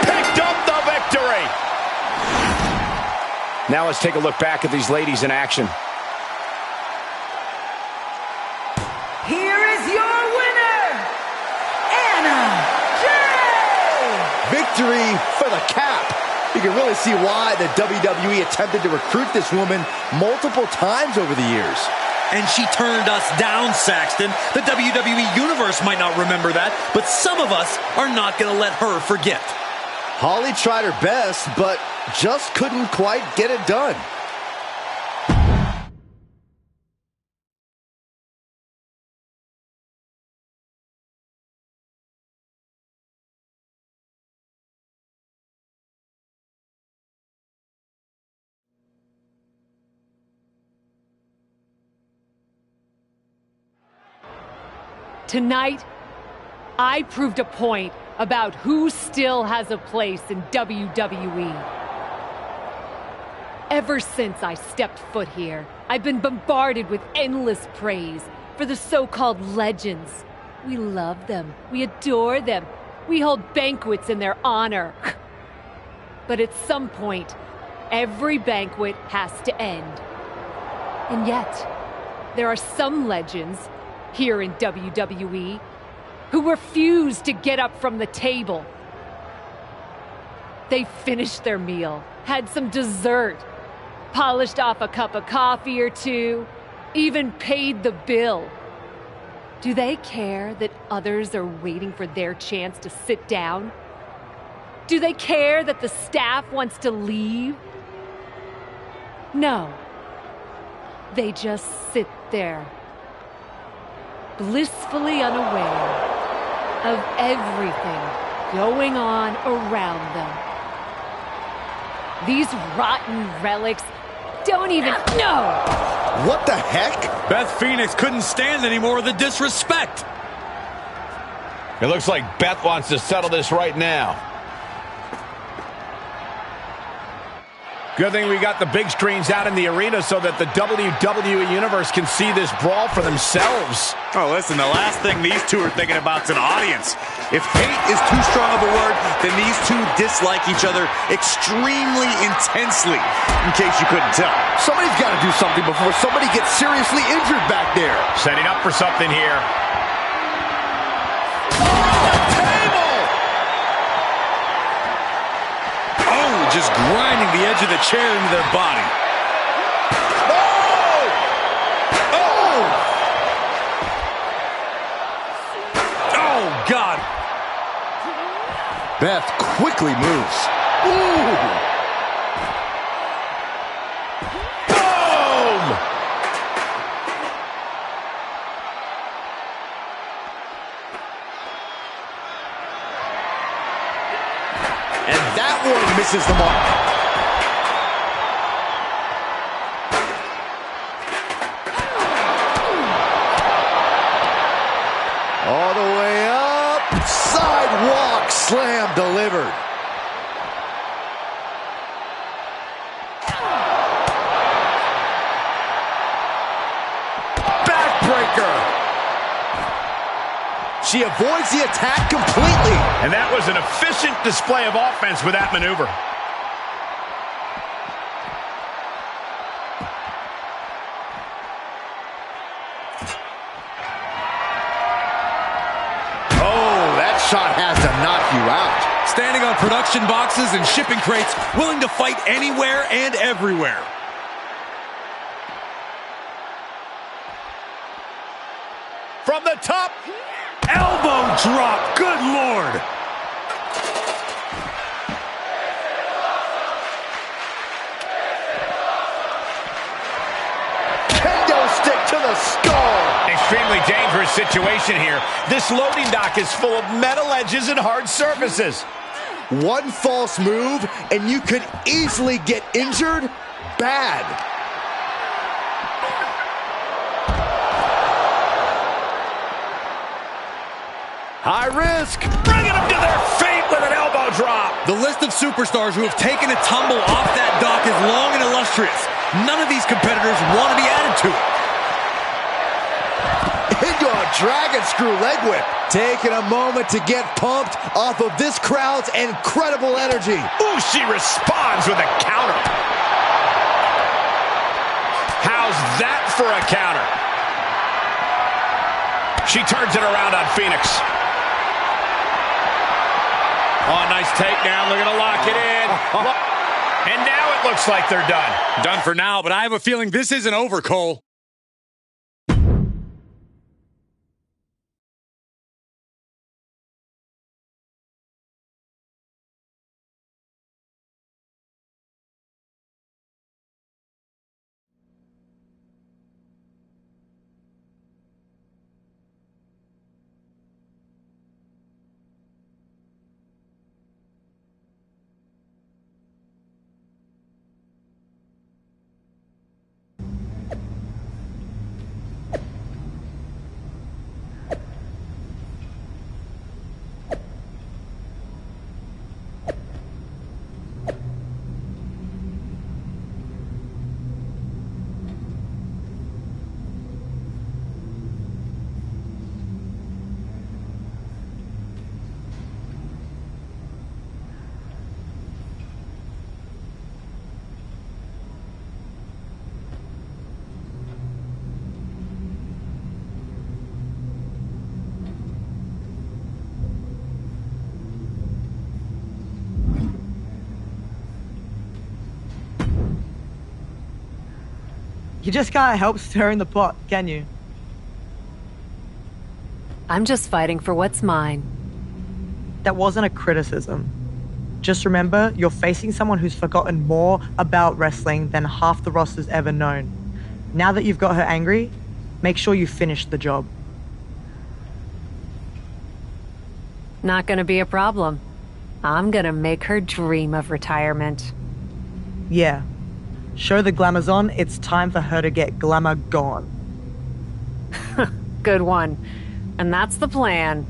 Picked up the victory. Now let's take a look back at these ladies in action. Here is your winner, Anna Jay! Victory for the cap. You can really see why the WWE attempted to recruit this woman multiple times over the years. And she turned us down, Saxton. The WWE Universe might not remember that, but some of us are not going to let her forget. Holly tried her best, but just couldn't quite get it done. Tonight, I proved a point about who still has a place in WWE. Ever since I stepped foot here, I've been bombarded with endless praise for the so-called legends. We love them. We adore them. We hold banquets in their honor. But at some point, every banquet has to end. And yet, there are some legends here in WWE who refuse to get up from the table. They finished their meal, had some dessert, polished off a cup of coffee or two, even paid the bill. Do they care that others are waiting for their chance to sit down? Do they care that the staff wants to leave? No. They just sit there, blissfully unaware of everything going on around them. These rotten relics don't even know. What the heck? Beth Phoenix couldn't stand any more of the disrespect. It looks like Beth wants to settle this right now. Good thing we got the big screens out in the arena so that the WWE Universe can see this brawl for themselves. Oh, listen, the last thing these two are thinking about is an audience. If hate is too strong of a word, then these two dislike each other extremely intensely, in case you couldn't tell. Somebody's got to do something before somebody gets seriously injured back there. Setting up for something here. Just grinding the edge of the chair into their body. Oh! Oh! Oh, God. Beth quickly moves. Ooh! Boom! And that one misses the mark. All the way up. Sidewalk slam delivered. She avoids the attack completely. And that was an efficient display of offense with that maneuver. Oh, that shot has to knock you out. Standing on production boxes and shipping crates, willing to fight anywhere and everywhere. From the top. Elbow drop. Good Lord. Kendo stick to the skull. Extremely dangerous situation here. This loading dock is full of metal edges and hard surfaces. One false move, and you could easily get injured bad. High risk. Bringing them to their feet with an elbow drop. The list of superstars who have taken a tumble off that dock is long and illustrious. None of these competitors want to be added to it. Into a dragon screw leg whip. Taking a moment to get pumped off of this crowd's incredible energy. Ooh, she responds with a counter. How's that for a counter? She turns it around on Phoenix. Oh, nice takedown. Looking to lock it in. And now it looks like they're done. Done for now, but I have a feeling this isn't over, Cole. You just can't help stirring the pot, can you? I'm just fighting for what's mine. That wasn't a criticism. Just remember, you're facing someone who's forgotten more about wrestling than half the roster's ever known. Now that you've got her angry, make sure you finish the job. Not gonna be a problem. I'm gonna make her dream of retirement. Yeah. Show the Glamazon it's time for her to get glamour gone. Good one. And that's the plan.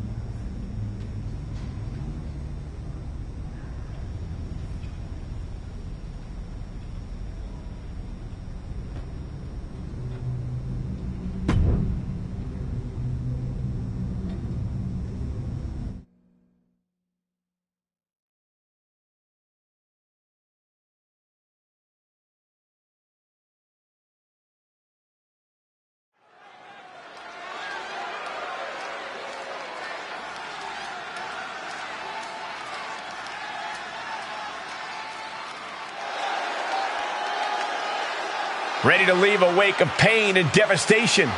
Ready to leave a wake of pain and devastation.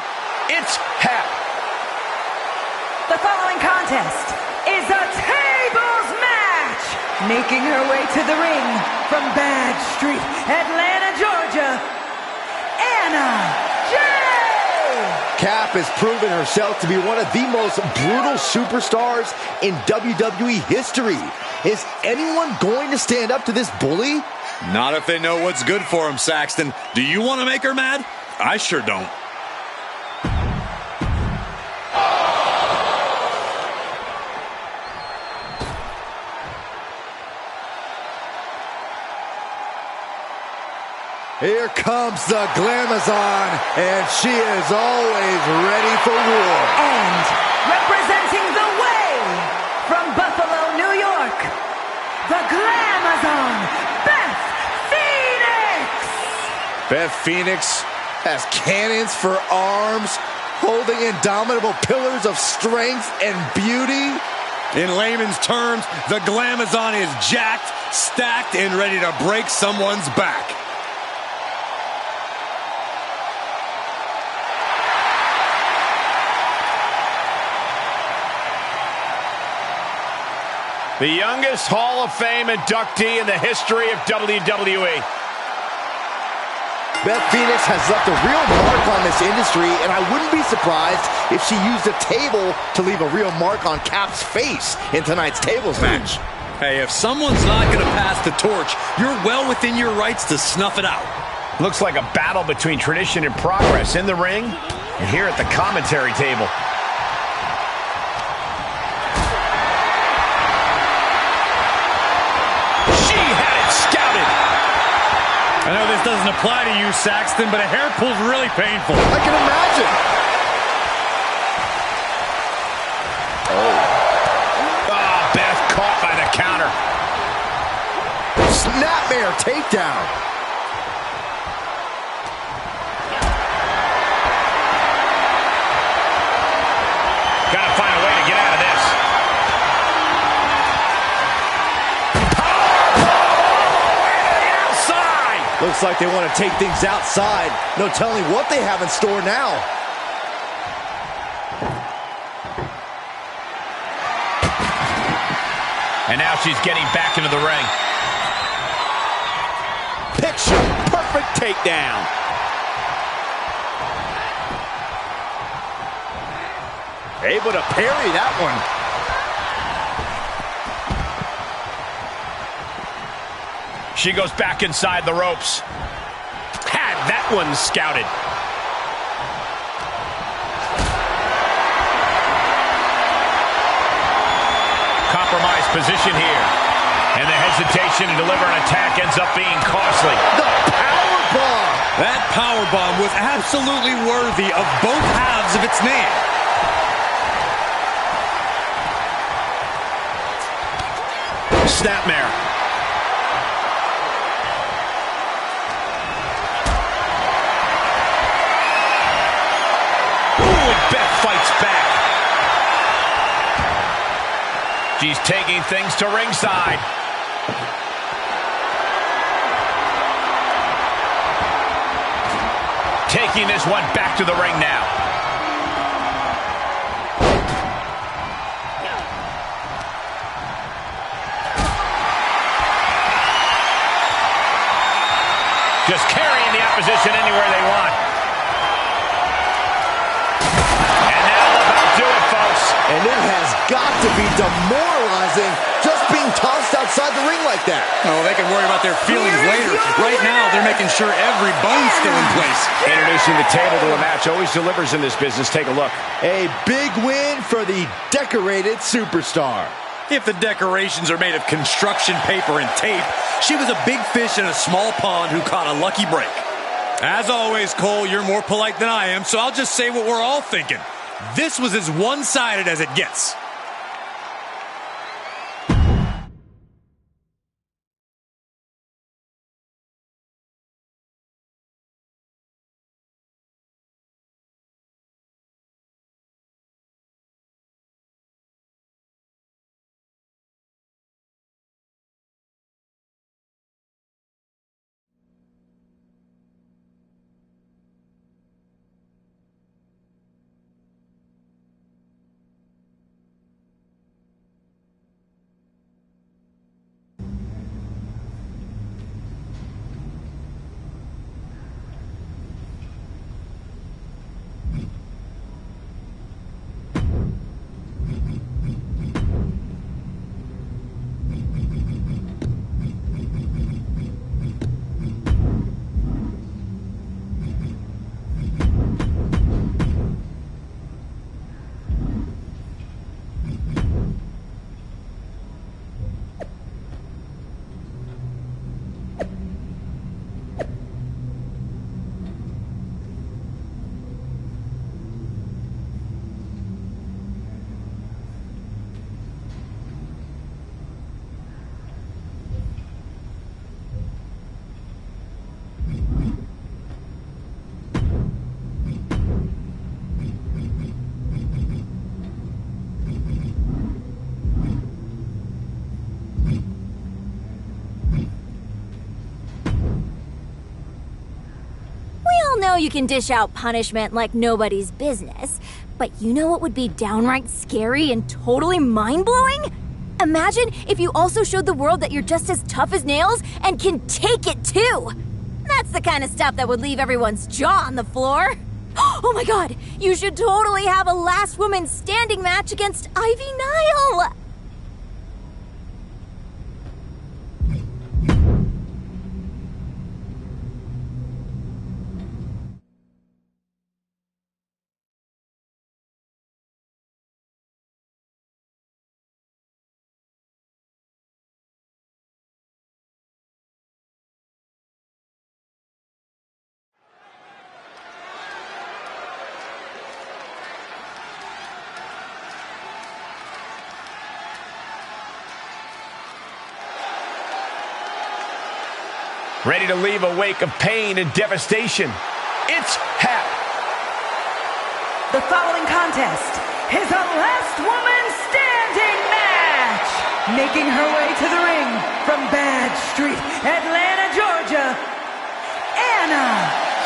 It's Hap. The following contest is a tables match. Making her way to the ring from Bad Street, Atlanta, Georgia, Anna Jay. Cap has proven herself to be one of the most brutal superstars in WWE history. Is anyone going to stand up to this bully? Not if they know what's good for him, Saxton. Do you want to make her mad? I sure don't. Here comes the Glamazon, and she is always ready for war. And representing the Beth Phoenix has cannons for arms, holding indomitable pillars of strength and beauty. In layman's terms, the glamazon is jacked, stacked, and ready to break someone's back. The youngest Hall of Fame inductee in the history of WWE. Beth Phoenix has left a real mark on this industry, and I wouldn't be surprised if she used a table to leave a real mark on Cap's face in tonight's tables match. Hey, if someone's not going to pass the torch, you're well within your rights to snuff it out. Looks like a battle between tradition and progress in the ring and here at the commentary table. She had it scouted. I know this doesn't apply to you, Saxton, but a hair pull's really painful. I can imagine. Oh, Beth caught by the counter. Snapmare takedown. Gotta find a way to get out of this. Looks like they want to take things outside. No telling what they have in store now. And now she's getting back into the ring. Picture perfect takedown. Able to parry that one. She goes back inside the ropes. Had that one scouted. Compromised position here. And the hesitation to deliver an attack ends up being costly. The powerbomb! That powerbomb was absolutely worthy of both halves of its name. Snapmare. Beth fights back. She's taking things to ringside. Taking this one back to the ring now. Just carrying the opposition anywhere they want. And it has got to be demoralizing just being tossed outside the ring like that. Oh, they can worry about their feelings later. Right now, they're making sure every bone's still in place. Introducing the table to a match always delivers in this business. Take a look. A big win for the decorated superstar. If the decorations are made of construction paper and tape, she was a big fish in a small pond who caught a lucky break. As always, Cole, you're more polite than I am, so I'll just say what we're all thinking. This was as one-sided as it gets. know you can dish out punishment like nobody's business, but you know what would be downright scary and totally mind-blowing? Imagine if you also showed the world that you're just as tough as nails and can take it too! That's the kind of stuff that would leave everyone's jaw on the floor. Oh my god, you should totally have a last woman standing match against Ivy Nile! Ready to leave a wake of pain and devastation. It's Hap. The following contest is a last woman standing match. Making her way to the ring from Bad Street, Atlanta, Georgia, Anna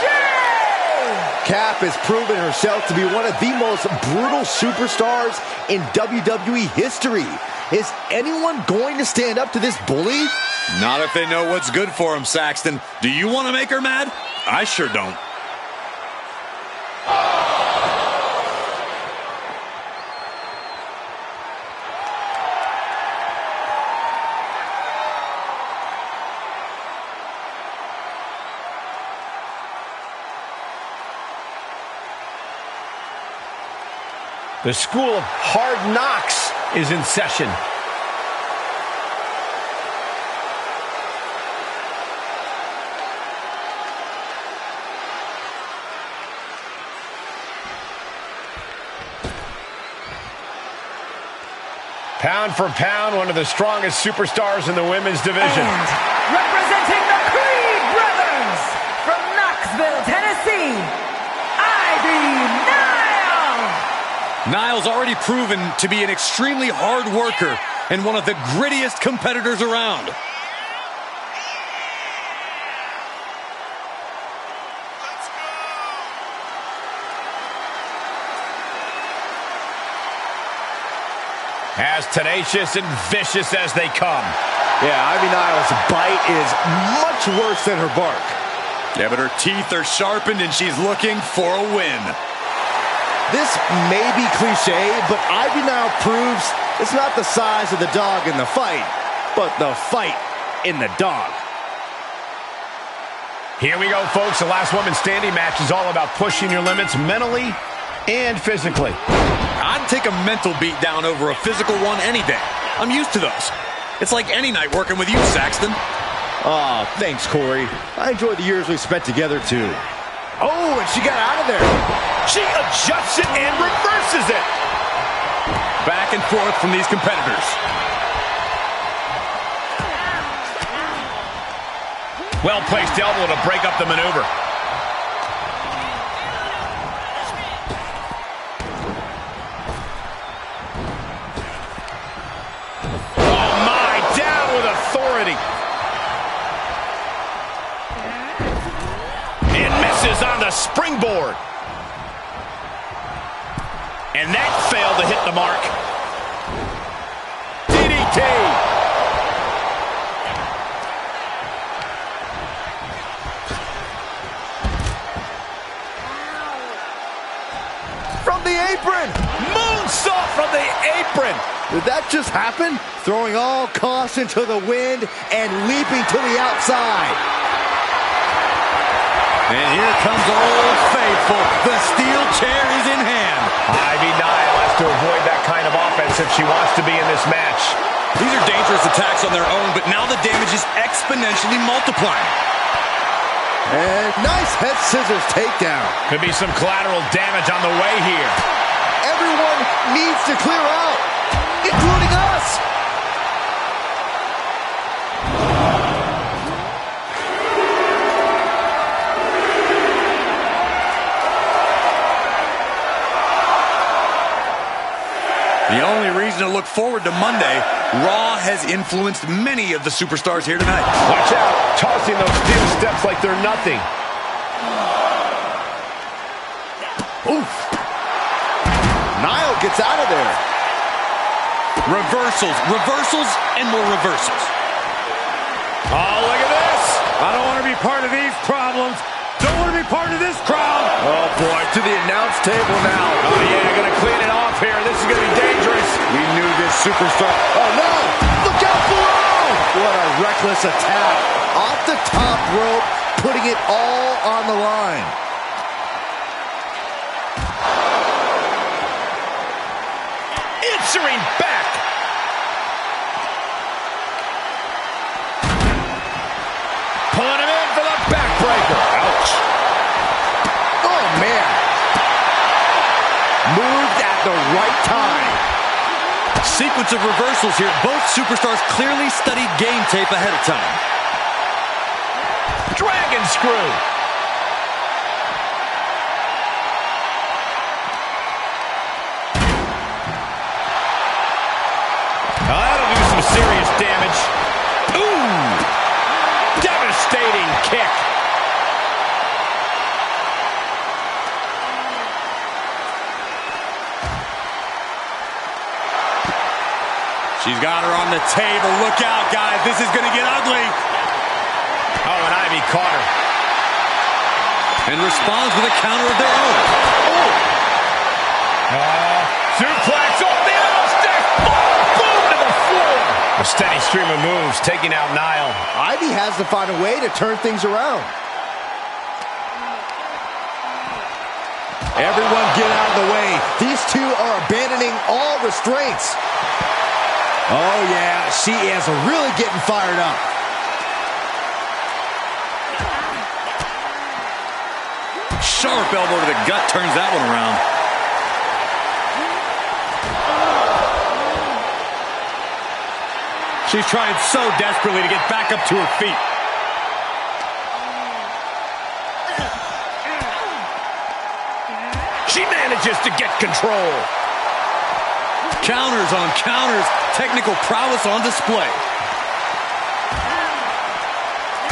Jay. Cap has proven herself to be one of the most brutal superstars in WWE history. Is anyone going to stand up to this bully? Not if they know what's good for him, Saxton. Do you want to make her mad? I sure don't. The School of Hard Knocks is in session. Pound for pound, one of the strongest superstars in the women's division. And representing the Creed brothers from Knoxville, Tennessee, Ivy Nile. Nile's already proven to be an extremely hard worker and one of the grittiest competitors around. As tenacious and vicious as they come. Yeah, Ivy Nile's bite is much worse than her bark. Yeah, but her teeth are sharpened and she's looking for a win. This may be cliche, but Ivy Nile proves it's not the size of the dog in the fight, but the fight in the dog. Here we go, folks. The last woman standing match is all about pushing your limits mentally and physically. I'd take a mental beat down over a physical one any day. I'm used to those. It's like any night working with you, Saxton. Oh, thanks, Corey. I enjoyed the years we spent together, too. Oh, and she got out of there. She adjusts it and reverses it. Back and forth from these competitors. Well-placed elbow to break up the maneuver. On the springboard. And that failed to hit the mark. DDT. From the apron. Moonsault from the apron. Did that just happen? Throwing all caution to the wind and leaping to the outside. And here comes Old Faithful. The steel chair is in hand. Ivy Nile has to avoid that kind of offense if she wants to be in this match. These are dangerous attacks on their own, but now the damage is exponentially multiplying. And nice head scissors takedown. Could be some collateral damage on the way here. Everyone needs to clear out, including us. The only reason to look forward to Monday, Raw has influenced many of the superstars here tonight. Watch out, tossing those steel steps like they're nothing. Oof. Niall gets out of there. Reversals, reversals, and more reversals. Oh, look at this. I don't want to be part of these problems. Don't want to be part of this crowd. Oh, boy, to the announce table now. Oh, yeah, going to clean it off here. This is going to be dangerous. We knew this superstar. Oh, no. Look out below. What a reckless attack. Off the top rope, putting it all on the line. Answering back. Pulling him in for the backbreaker. Ouch. Oh, man. Moved at the right time. Sequence of reversals here. Both superstars clearly studied game tape ahead of time. Dragon screw. That'll do some serious damage. Ooh! Devastating kick. She's got her on the table. Look out, guys. This is going to get ugly. Oh, and Ivy caught her. And responds with a counter of their own. Oh! Suplex off the outside. Boom to the floor. A steady stream of moves taking out Niall. Ivy has to find a way to turn things around. Everyone get out of the way. These two are abandoning all restraints. Oh, yeah, she is really getting fired up. Sharp elbow to the gut turns that one around. She's trying so desperately to get back up to her feet. She manages to get control. Counters on counters. Technical prowess on display.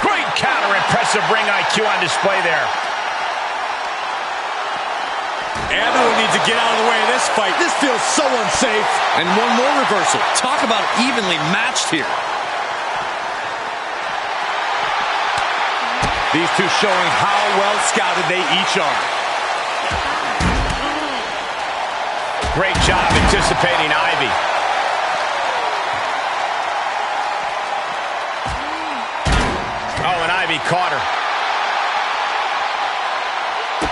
Great counter. Impressive ring IQ on display there. Everyone needs to get out of the way of this fight. This feels so unsafe. And one more reversal. Talk about evenly matched here. These two showing how well scouted they each are. Great job anticipating Ivy. Oh, and Ivy caught her.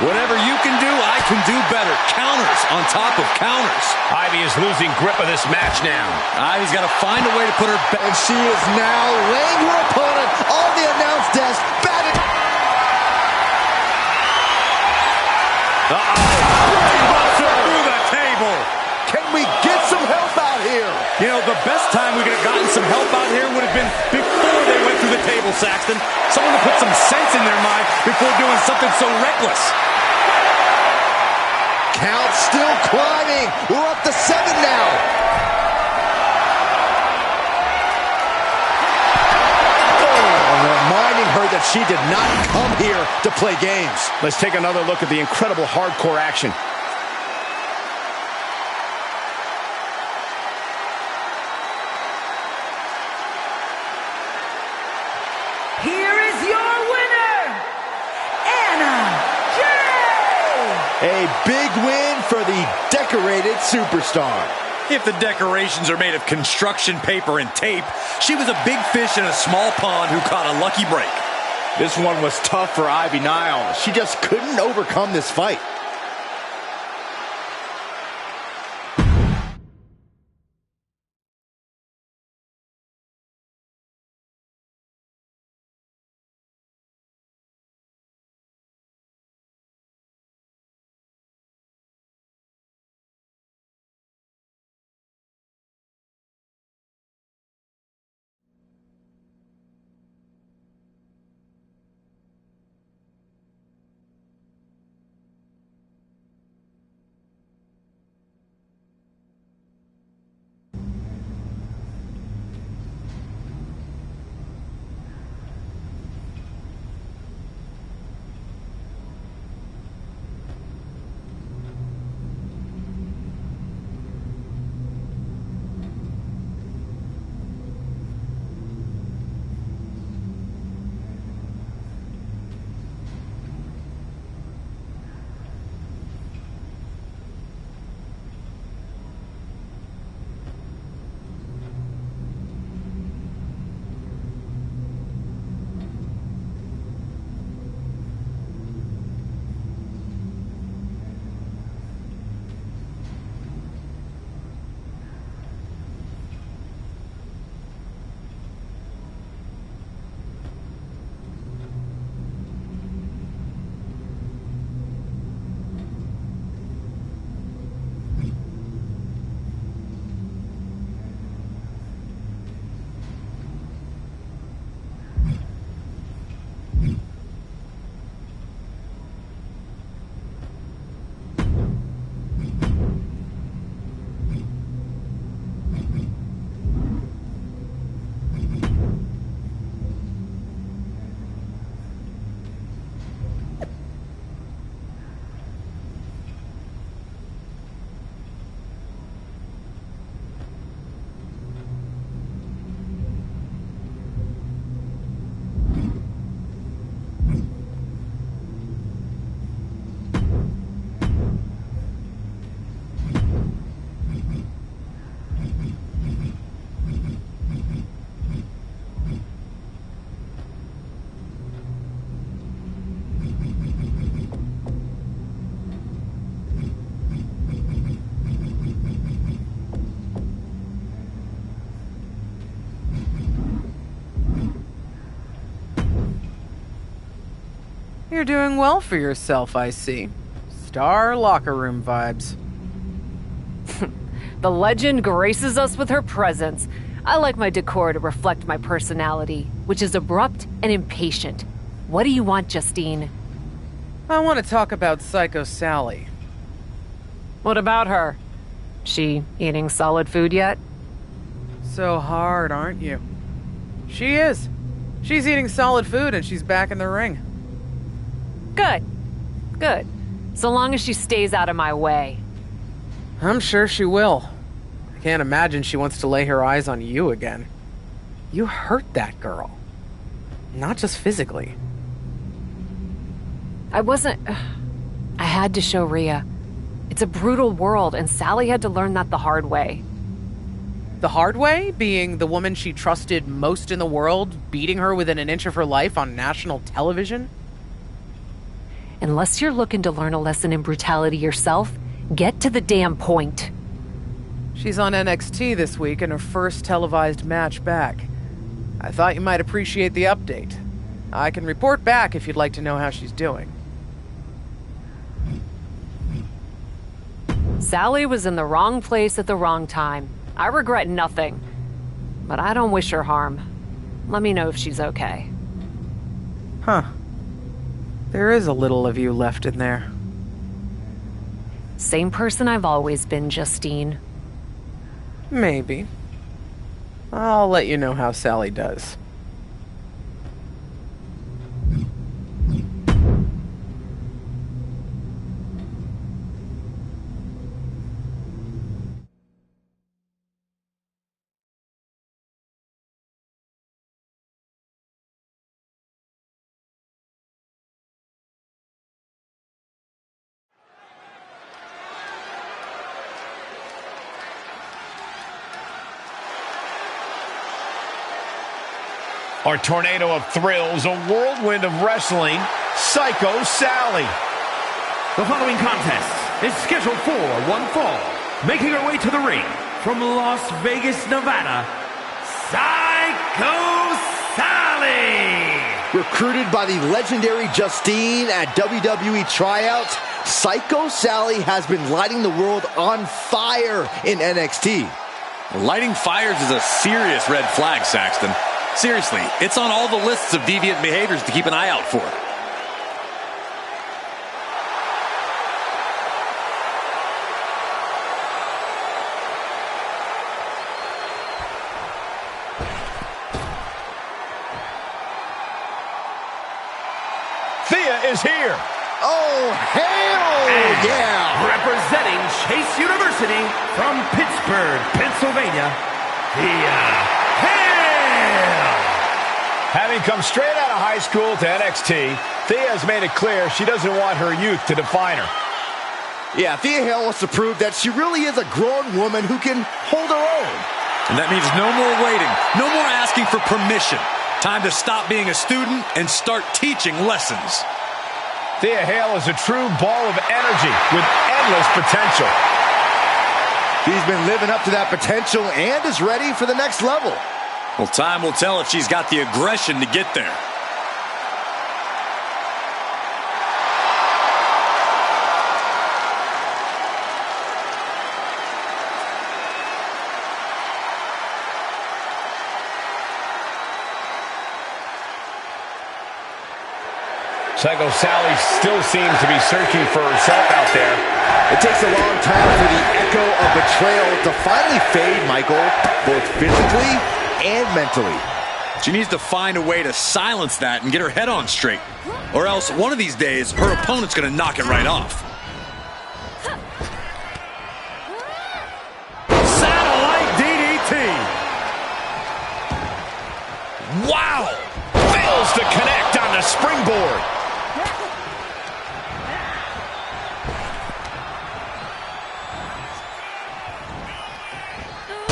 Whatever you can do, I can do better. Counters on top of counters. Ivy is losing grip of this match now. Ivy's got to find a way to put her back. And she is now laying her opponent on the announce desk. Batting. Through the table. Can we get some help out here? You know, the best time we could have gotten some help out here would have been before they went through the table, Saxton. Someone to put some sense in their mind before doing something so reckless. Count still climbing. We're up to 7 now. Reminding her that she did not come here to play games. Let's take another look at the incredible hardcore action. Here is your winner, Anna Jay! A big win for the decorated superstar. If the decorations are made of construction paper and tape, she was a big fish in a small pond who caught a lucky break. This one was tough for Ivy Niall. She just couldn't overcome this fight. You're doing well for yourself, I see. Star locker room vibes. The legend graces us with her presence. I like my decor to reflect my personality, which is abrupt and impatient. What do you want, Justine? I want to talk about Psycho Sally. What about her? She eating solid food yet? So hard, aren't you? She is. She's eating solid food and she's back in the ring. Good. Good. So long as she stays out of my way. I'm sure she will. I can't imagine she wants to lay her eyes on you again. You hurt that girl. Not just physically. I had to show Rhea. It's a brutal world, and Sally had to learn that the hard way. The hard way? Being the woman she trusted most in the world, beating her within an inch of her life on national television? Unless you're looking to learn a lesson in brutality yourself, get to the damn point. She's on NXT this week in her first televised match back. I thought you might appreciate the update. I can report back if you'd like to know how she's doing. Sally was in the wrong place at the wrong time. I regret nothing. But I don't wish her harm. Let me know if she's okay. Huh. There is a little of you left in there. Same person I've always been, Justine. Maybe. I'll let you know how Sally does. Our tornado of thrills, a whirlwind of wrestling, Psycho Sally. The following contest is scheduled for one fall. Making her way to the ring from Las Vegas, Nevada, Psycho Sally. Recruited by the legendary Justine at WWE tryouts, Psycho Sally has been lighting the world on fire in NXT. Lighting fires is a serious red flag, Saxton. Seriously, it's on all the lists of deviant behaviors to keep an eye out for. Thea is here. Oh, hell yeah! Representing Chase University from Pittsburgh, Pennsylvania, Thea. Having come straight out of high school to NXT, Thea has made it clear she doesn't want her youth to define her. Yeah, Thea Hale wants to prove that she really is a grown woman who can hold her own. And that means no more waiting, no more asking for permission. Time to stop being a student and start teaching lessons. Thea Hale is a true ball of energy with endless potential. She's been living up to that potential and is ready for the next level. Well, time will tell if she's got the aggression to get there. Psycho Sally still seems to be searching for herself out there. It takes a long time for the echo of betrayal to finally fade, Michael, both physically and mentally. She needs to find a way to silence that and get her head on straight. Or else, one of these days, her opponent's going to knock it right off. Satellite DDT. Wow! Fails to connect on the springboard.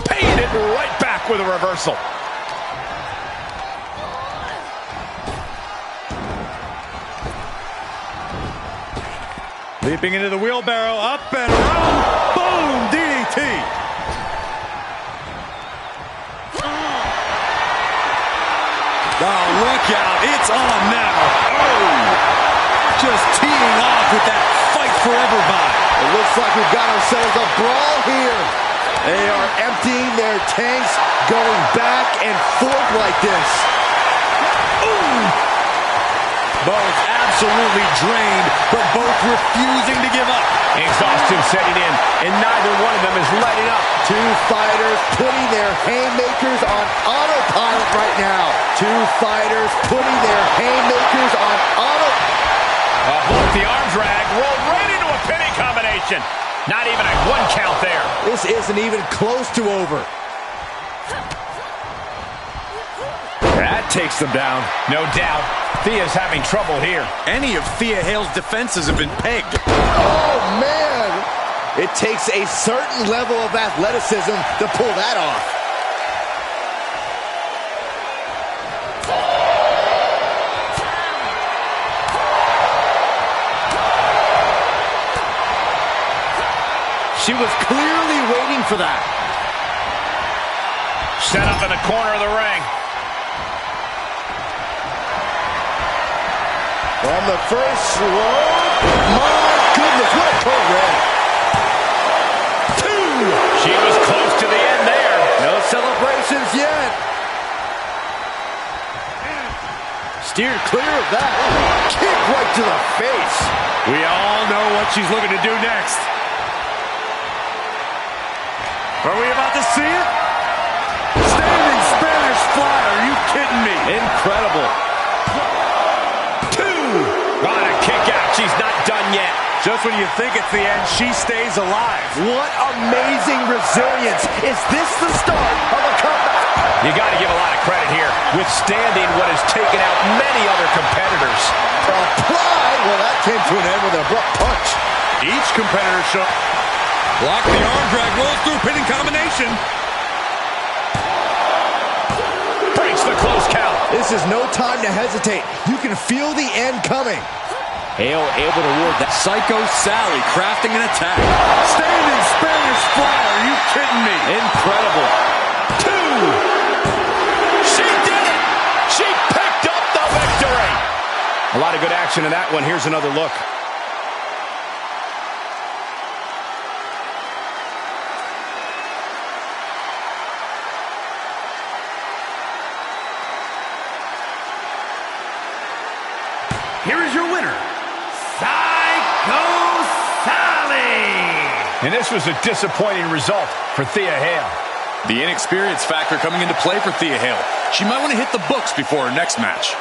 Paying it right back with a reversal. Leaping into the wheelbarrow, up and around, boom, DDT. Oh, look out, it's on now. Oh! just teeing off with that fight forever vibe. It looks like we've got ourselves a brawl here. They are emptying their tanks, going back and forth like this. Ooh. Both absolutely drained, but both refusing to give up. Exhaustion setting in, and neither one of them is letting up. Two fighters putting their haymakers on autopilot right now. Two fighters putting their haymakers on Both the arm drag rolled right into a pinning combination. Not even a 1 count there. This isn't even close to over. That takes them down. No doubt. Thea's having trouble here. Any of Thea Hale's defenses have been pegged. Oh, man. It takes a certain level of athleticism to pull that off. She was clearly waiting for that. Set up in the corner of the ring. On the first rope. My goodness, what a cold red. 2. She was close to the end there. No celebrations yet. Steered clear of that. Kick right to the face. We all know what she's looking to do next. Are we about to see it? Standing Spanish fly, are you kidding me? Incredible. 2. On a kick out. She's not done yet. Just when you think it's the end, she stays alive. What amazing resilience. Is this the start of a comeback? You got to give a lot of credit here, withstanding what has taken out many other competitors. Apply. Well, that came to an end with an abrupt punch. Each competitor show. Block the arm drag, rolls through pinning combination. Breaks the close count. This is no time to hesitate. You can feel the end coming. Hale able to ward that. Psycho Sally crafting an attack. Standing Spanish fly, are you kidding me? Incredible. 2. She did it. She picked up the victory. A lot of good action in that one. Here's another look. Here is your winner, Psycho Sally. And this was a disappointing result for Thea Hale. The inexperience factor coming into play for Thea Hale. She might want to hit the books before her next match.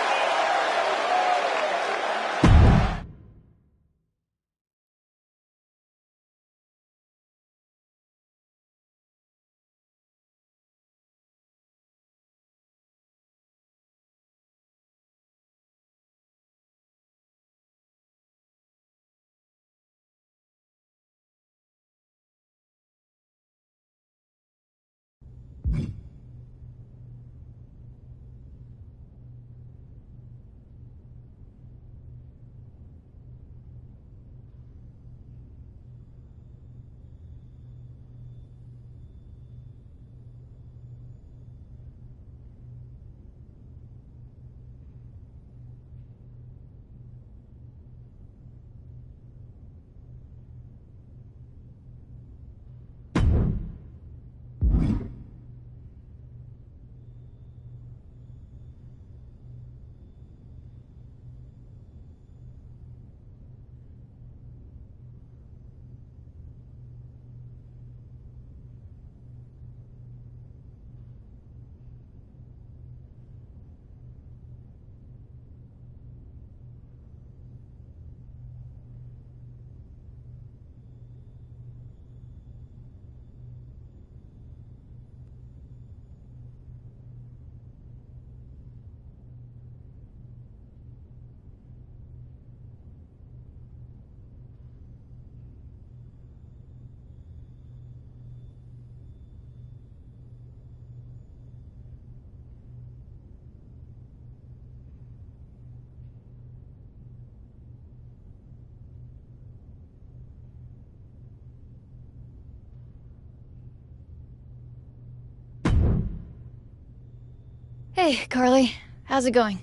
Hey, Carly. How's it going?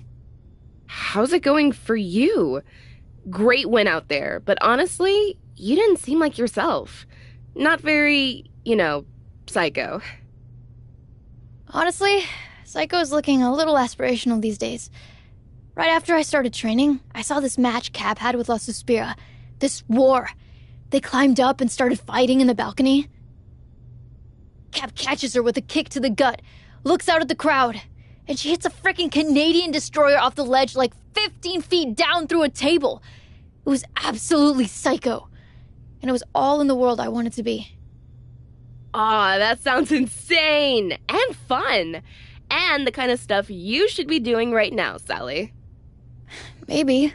How's it going for you? great win out there, but honestly, you didn't seem like yourself. Not very, psycho. Honestly, Psycho's looking a little aspirational these days. Right after I started training, I saw this match Cap had with La Suspira. This war. They climbed up and started fighting in the balcony. Cap catches her with a kick to the gut, looks out at the crowd, and she hits a freaking Canadian destroyer off the ledge like 15 feet down through a table. It was absolutely psycho. And it was all in the world I wanted to be. Aw, that sounds insane and fun. And the kind of stuff you should be doing right now, Sally. Maybe.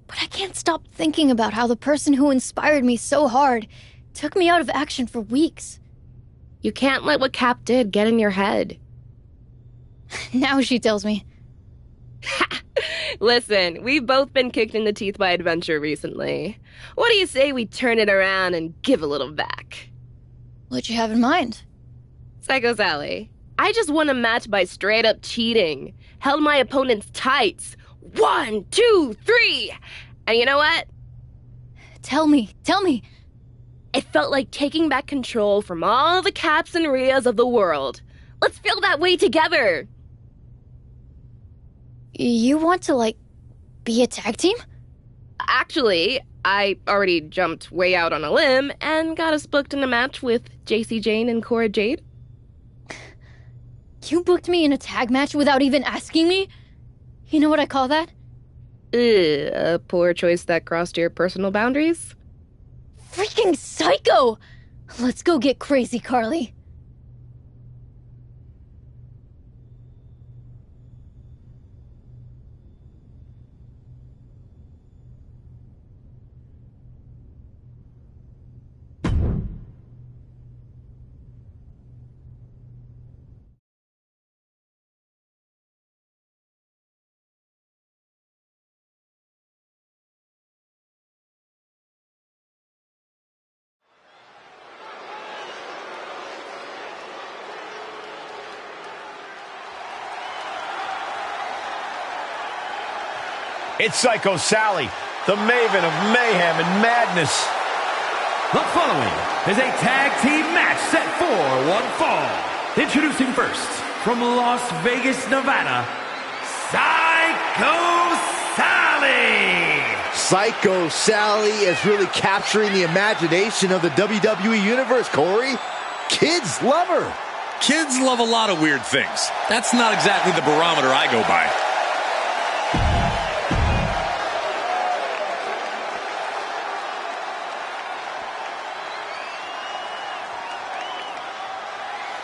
But I can't stop thinking about how the person who inspired me so hard took me out of action for weeks. You can't let what Cap did get in your head. Now she tells me. Listen, we've both been kicked in the teeth by adventure recently. What do you say we turn it around and give a little back? What'd you have in mind? Psycho Sally, I just won a match by straight up cheating. Held my opponent's tights. 1, 2, 3. And you know what? Tell me. It felt like taking back control from all the Caps and Rias of the world. Let's feel that way together. You want to, be a tag team? Actually, I already jumped way out on a limb and got us booked in a match with JC Jane and Cora Jade. You booked me in a tag match without even asking me? You know what I call that? A poor choice that crossed your personal boundaries? Freaking psycho! Let's go get crazy, Carly. It's Psycho Sally, the maven of mayhem and madness. The following is a tag team match set for one fall. Introducing first, from Las Vegas, Nevada, Psycho Sally. Psycho Sally is really capturing the imagination of the WWE Universe, Corey. Kids love her. Kids love a lot of weird things. That's not exactly the barometer I go by.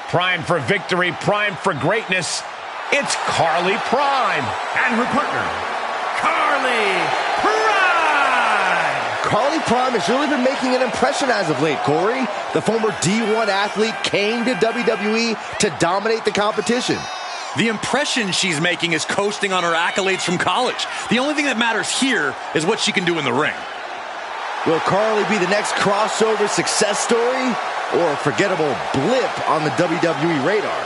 Primed for victory, primed for greatness, it's Carly Prime. And her partner, Carly Prime. Carly Prime has really been making an impression as of late, Corey. The former D1 athlete came to WWE to dominate the competition. The impression she's making is coasting on her accolades from college. The only thing that matters here is what she can do in the ring. Will Carly be the next crossover success story or a forgettable blip on the WWE radar?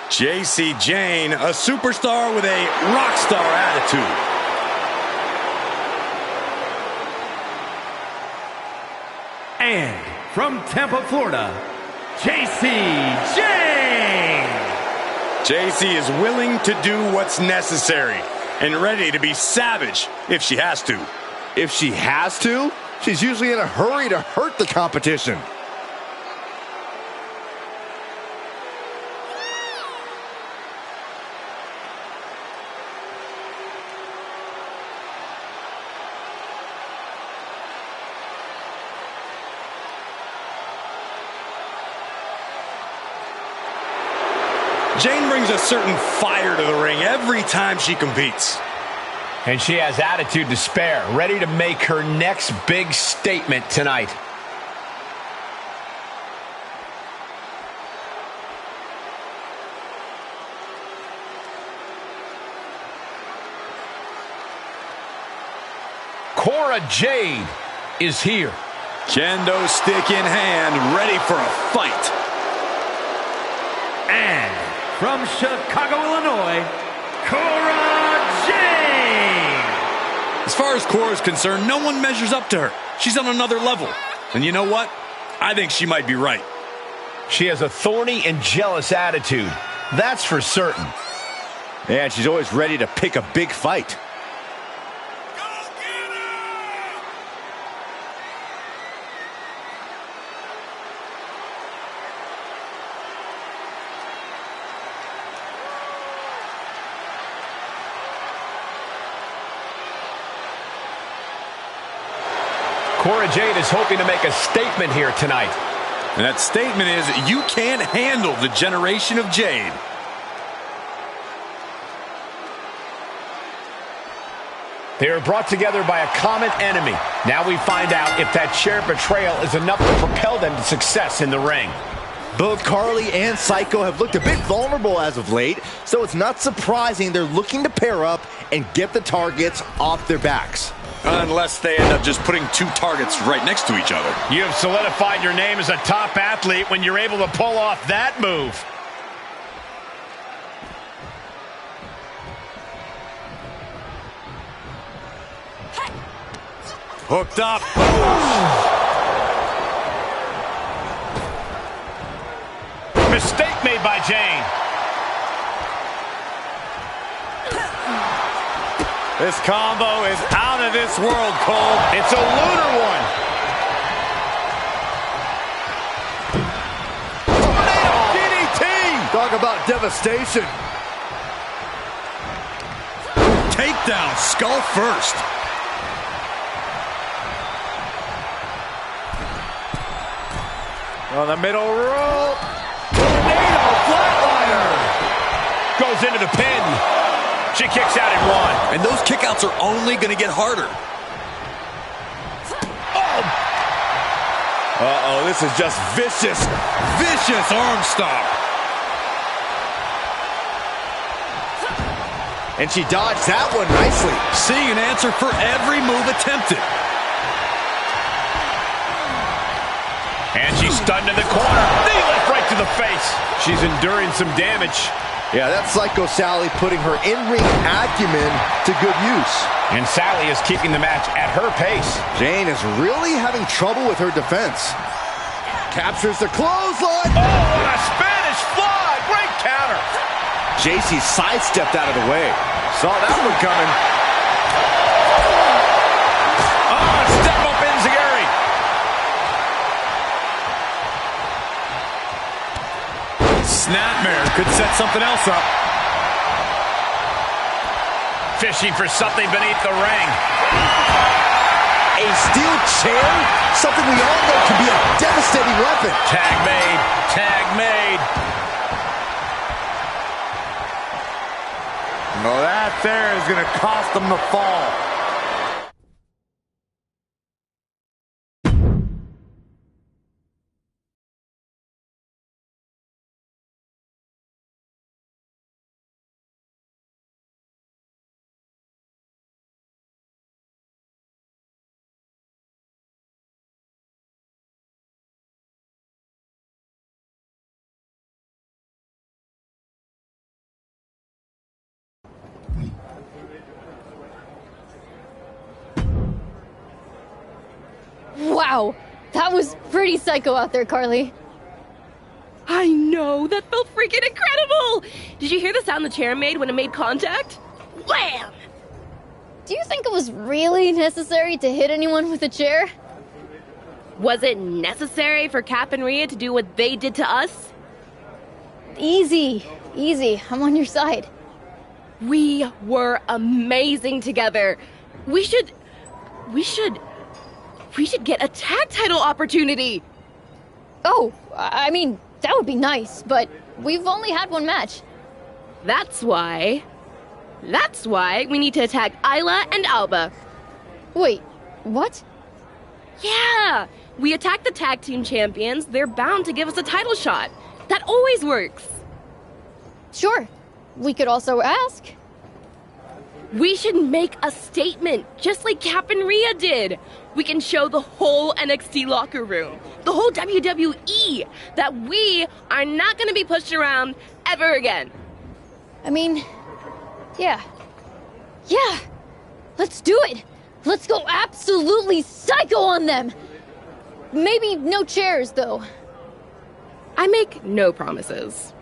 JC Jane, a superstar with a rock star attitude. And from Tampa, Florida, JC Jane. JC is willing to do what's necessary and ready to be savage if she has to. If she has to, she's usually in a hurry to hurt the competition. Jane brings a certain fire to the ring every time she competes. And she has attitude to spare, ready to make her next big statement tonight. Cora Jade is here. Kendo stick in hand, ready for a fight. And from Chicago, Illinois, Cora Jade. As far as Cora's concerned, no one measures up to her. She's on another level. And you know what? I think she might be right. She has a thorny and jealous attitude. That's for certain. Yeah, and she's always ready to pick a big fight. Cora Jade is hoping to make a statement here tonight. And that statement is, you can't handle the generation of Jade. They are brought together by a common enemy. Now we find out if that shared betrayal is enough to propel them to success in the ring. Both Carly and Psycho have looked a bit vulnerable as of late, so it's not surprising they're looking to pair up and get the targets off their backs. Unless they end up just putting two targets right next to each other. You have solidified your name as a top athlete when you're able to pull off that move. Hooked up. Mistake made by Jane. This combo is out of this world, Cole. It's a lunar one. DDT! Talk about devastation. Takedown, skull first. On the middle rope. Tornado flatliner. Goes into the pin. She kicks out at one. And those kickouts are only going to get harder. Uh-oh, this is just vicious. Vicious arm stomp. And she dodged that one nicely. Seeing an answer for every move attempted. And she's stunned in the corner. Knee lift right to the face. She's enduring some damage. Yeah, that's Psycho Sally putting her in-ring acumen to good use. And Sally is keeping the match at her pace. Jane is really having trouble with her defense. Captures the clothesline. Oh, what a Spanish fly. Great counter. JC sidestepped out of the way. Saw that one coming. Oh, step up Enziguri. Snapmare could set something else up. Fishing for something beneath the ring. A steel chair? Something we all know can be a devastating weapon. Tag made. Tag made. No, that there is going to cost them the fall. Wow, that was pretty psycho out there, Carly. I know, that felt freaking incredible! Did you hear the sound the chair made when it made contact? Wham! Do you think it was really necessary to hit anyone with a chair? Was it necessary for Cap and Rhea to do what they did to us? Easy, easy, I'm on your side. We were amazing together. We should get a tag title opportunity. Oh, I mean, that would be nice, but we've only had one match. That's why we need to attack Isla and Alba. Wait, what? Yeah, we attack the tag team champions. They're bound to give us a title shot. That always works. Sure, we could also ask. We should make a statement, just like Cap and Rhea did. We can show the whole NXT locker room, the whole WWE, that we are not going to be pushed around ever again. I mean, yeah. Yeah! Let's do it! Let's go absolutely psycho on them! Maybe no chairs, though. I make no promises.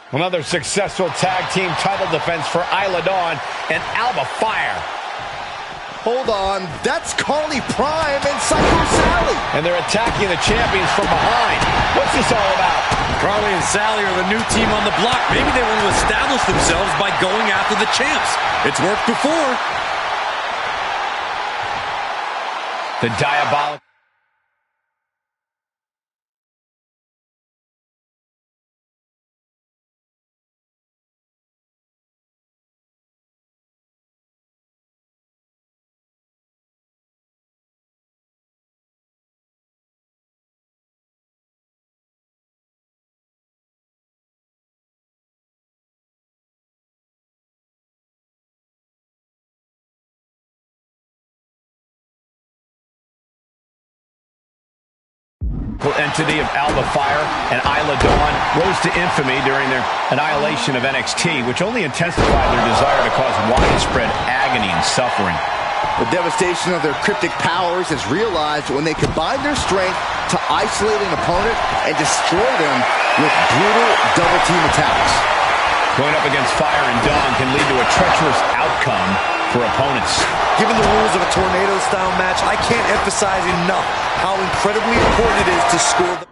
Another successful tag team title defense for Isla Dawn and Alba Fire. Hold on, that's Carly Prime and Psycho Sally. And they're attacking the champions from behind. What's this all about? Carly and Sally are the new team on the block. Maybe they want to establish themselves by going after the champs. It's worked before. The diabolical. Entity of Alba Fire and Isla Dawn rose to infamy during their annihilation of NXT, which only intensified their desire to cause widespread agony and suffering. The devastation of their cryptic powers is realized when they combine their strength to isolate an opponent and destroy them with brutal double-team attacks. Going up against Fire and Dawn can lead to a treacherous outcome for opponents. Given the rules of a tornado-style match, I can't emphasize enough how incredibly important it is to score the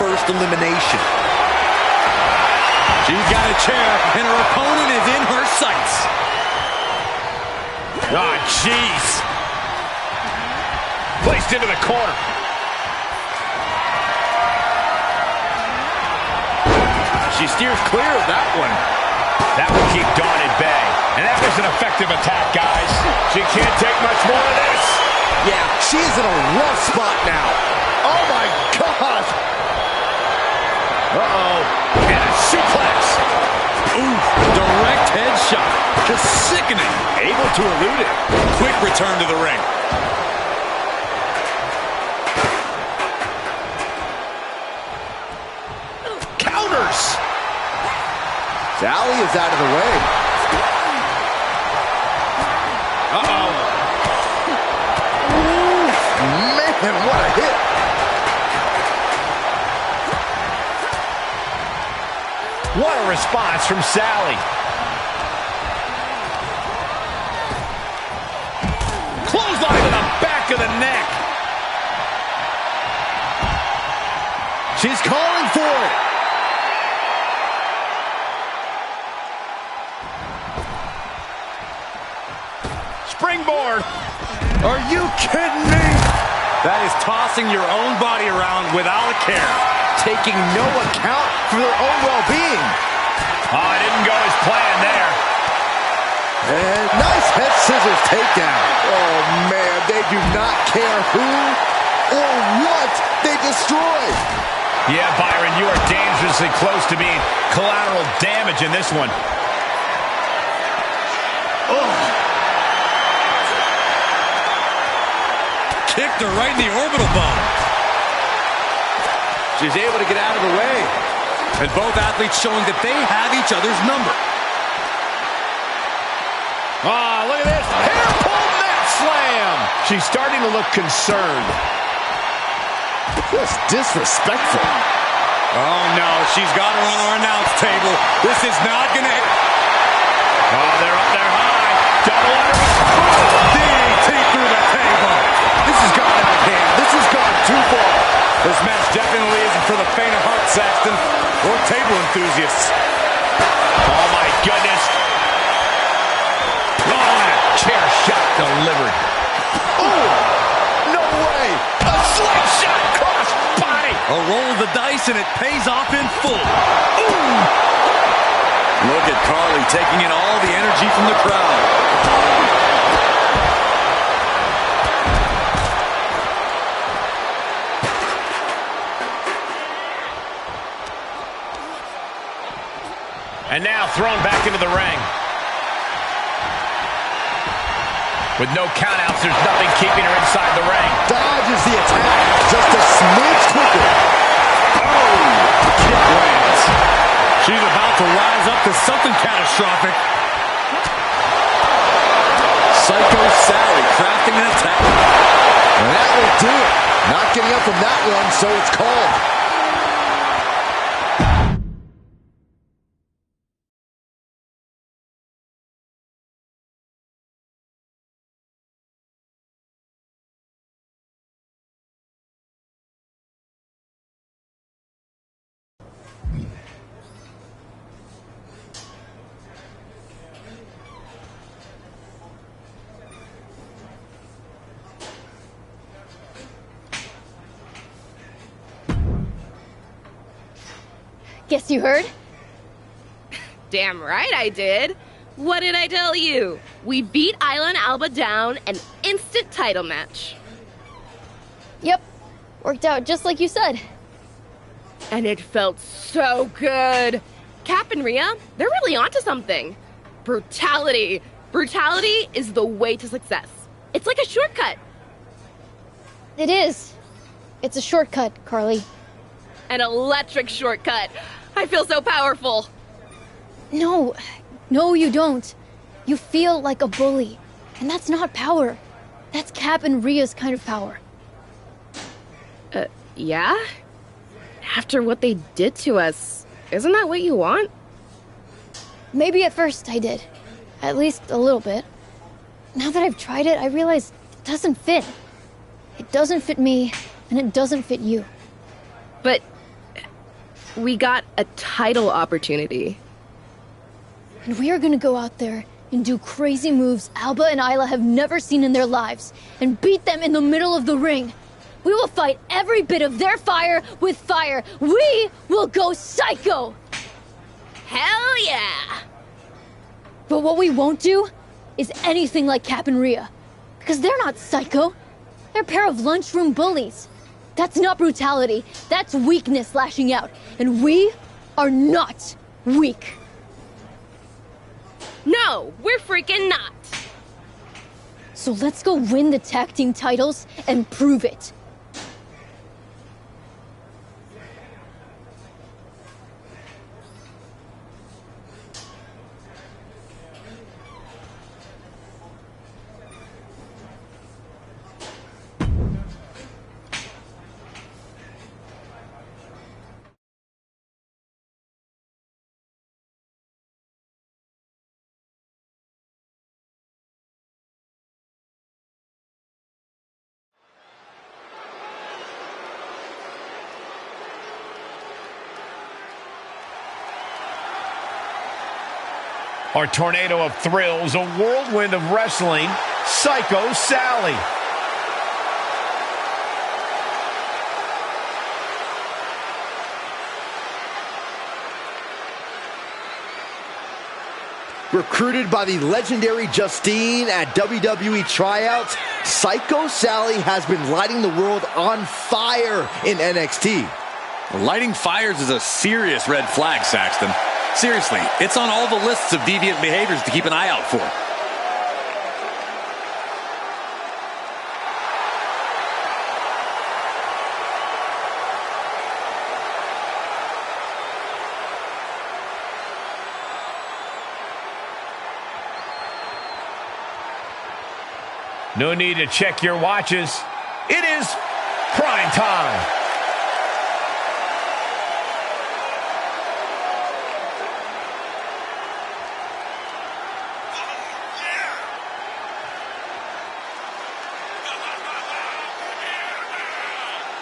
first elimination. She's got a chair, and her opponent is in her sights. Ah, jeez. Placed into the corner. She steers clear of that one. That will keep Dawn at bay. And that was an effective attack, guys. She can't take much more of this. Yeah, she's in a rough spot now. Oh, my God. Uh-oh. And a suplex. Ooh, direct headshot. Just sickening. Able to elude it. Quick return to the ring. Counters. Sally is out of the way. Uh-oh. Man, what a hit. What a response from Sally. Clothesline to the back of the neck. She's calling for it. Springboard. Are you kidding me? That is tossing your own body around without a care. Taking no account for their own well-being. Oh, it didn't go as planned there. And nice head scissors takedown. Oh, man, they do not care who or what they destroyed. Yeah, Byron, you are dangerously close to being collateral damage in this one. Oh. Kicked her right in the orbital bone. She's able to get out of the way. And both athletes showing that they have each other's number. Ah, look at this. Hair pull mat slam. She's starting to look concerned. Just disrespectful. Oh, no. She's got her on our announce table. This is not going to... Oh, they're up there high. Double under. DDT through the table. This has gone out of hand. This has gone too far. This match definitely isn't for the faint of heart, Saxton, or table enthusiasts. Oh, my goodness. Oh, and a chair shot delivered. Oh, no way. A slingshot cross body. A roll of the dice, and it pays off in full. Ooh. Look at Carly taking in all the energy from the crowd. And now thrown back into the ring. With no countouts, there's nothing keeping her inside the ring. Dodges the attack just a smidge quicker. Oh, kick lands. She's about to rise up to something catastrophic. Psycho Sally crafting an attack. And that will do it. Not getting up from that one, so it's called. Guess you heard? Damn right I did. What did I tell you? We beat Isla and Alba down, an instant title match. Yep. Worked out just like you said. And it felt so good. Cap and Rhea, they're really onto something. Brutality. Brutality is the way to success. It's like a shortcut. It is. It's a shortcut, Carly. An electric shortcut. I feel so powerful. No, you don't. You feel like a bully. And that's not power. That's Cap and Rhea's kind of power. Yeah? After what they did to us, isn't that what you want? Maybe at first I did. At least a little bit. Now that I've tried it, I realize it doesn't fit. It doesn't fit me, and it doesn't fit you. But we got a title opportunity. And we are gonna go out there and do crazy moves Alba and Isla have never seen in their lives, and beat them in the middle of the ring. We will fight every bit of their fire with fire. We will go psycho! Hell yeah! But what we won't do is anything like Cap and Rhea. Because they're not psycho. They're a pair of lunchroom bullies. That's not brutality. That's weakness lashing out. And we are not weak. No, we're freaking not. So let's go win the tag team titles and prove it. Our tornado of thrills, a whirlwind of wrestling, Psycho Sally. Recruited by the legendary Justine at WWE tryouts, Psycho Sally has been lighting the world on fire in NXT. Lighting fires is a serious red flag, Saxton. Seriously, it's on all the lists of deviant behaviors to keep an eye out for. No need to check your watches. It is prime time.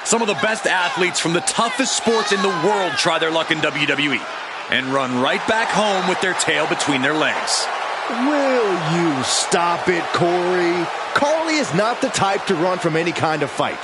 Some of the best athletes from the toughest sports in the world try their luck in WWE and run right back home with their tail between their legs. Will you stop it, Corey? Carly is not the type to run from any kind of fight.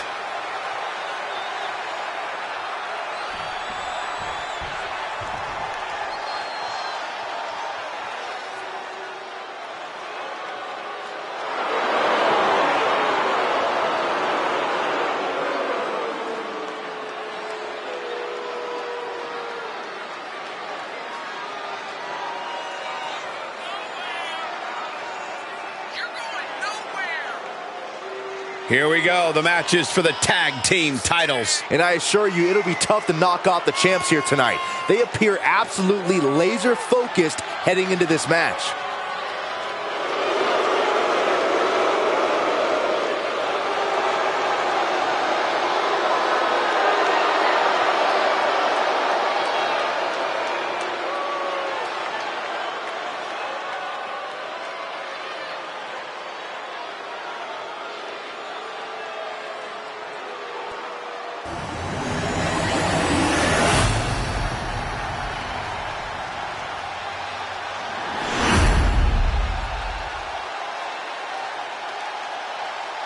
Here we go. The match is for the tag team titles. And I assure you, it'll be tough to knock off the champs here tonight. They appear absolutely laser focused heading into this match.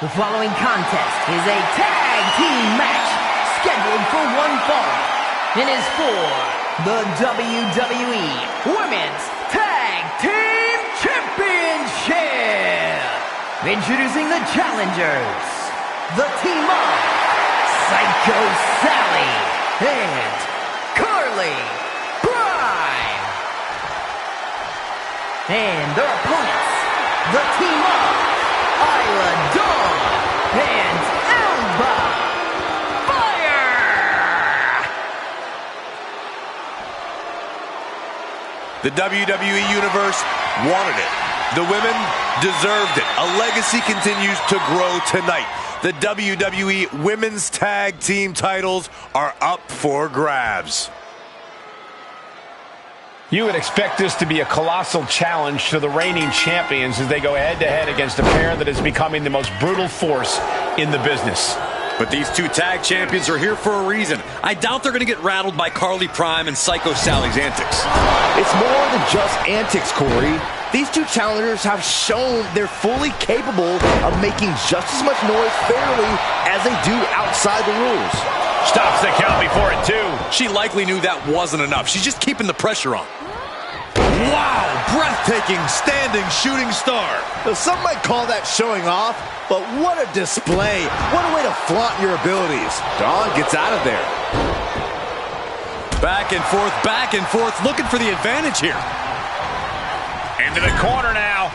The following contest is a tag team match scheduled for one fall and is for the WWE Women's Tag Team Championship. Introducing the challengers, the team of Psycho Sally and Carly Prime. And their opponents, the team of Isla Dawn and Alba Fire! The WWE Universe wanted it. The women deserved it. A legacy continues to grow tonight. The WWE Women's Tag Team titles are up for grabs. You would expect this to be a colossal challenge to the reigning champions as they go head-to-head against a pair that is becoming the most brutal force in the business. But these two tag champions are here for a reason. I doubt they're going to get rattled by Carly Prime and Psycho Sally's antics. It's more than just antics, Corey. These two challengers have shown they're fully capable of making just as much noise fairly as they do outside the rules. Stops the count before it, too. She likely knew that wasn't enough. She's just keeping the pressure on. Wow, breathtaking standing shooting star. Now, some might call that showing off, but what a display. What a way to flaunt your abilities. Dawn gets out of there. Back and forth, looking for the advantage here. Into the corner now.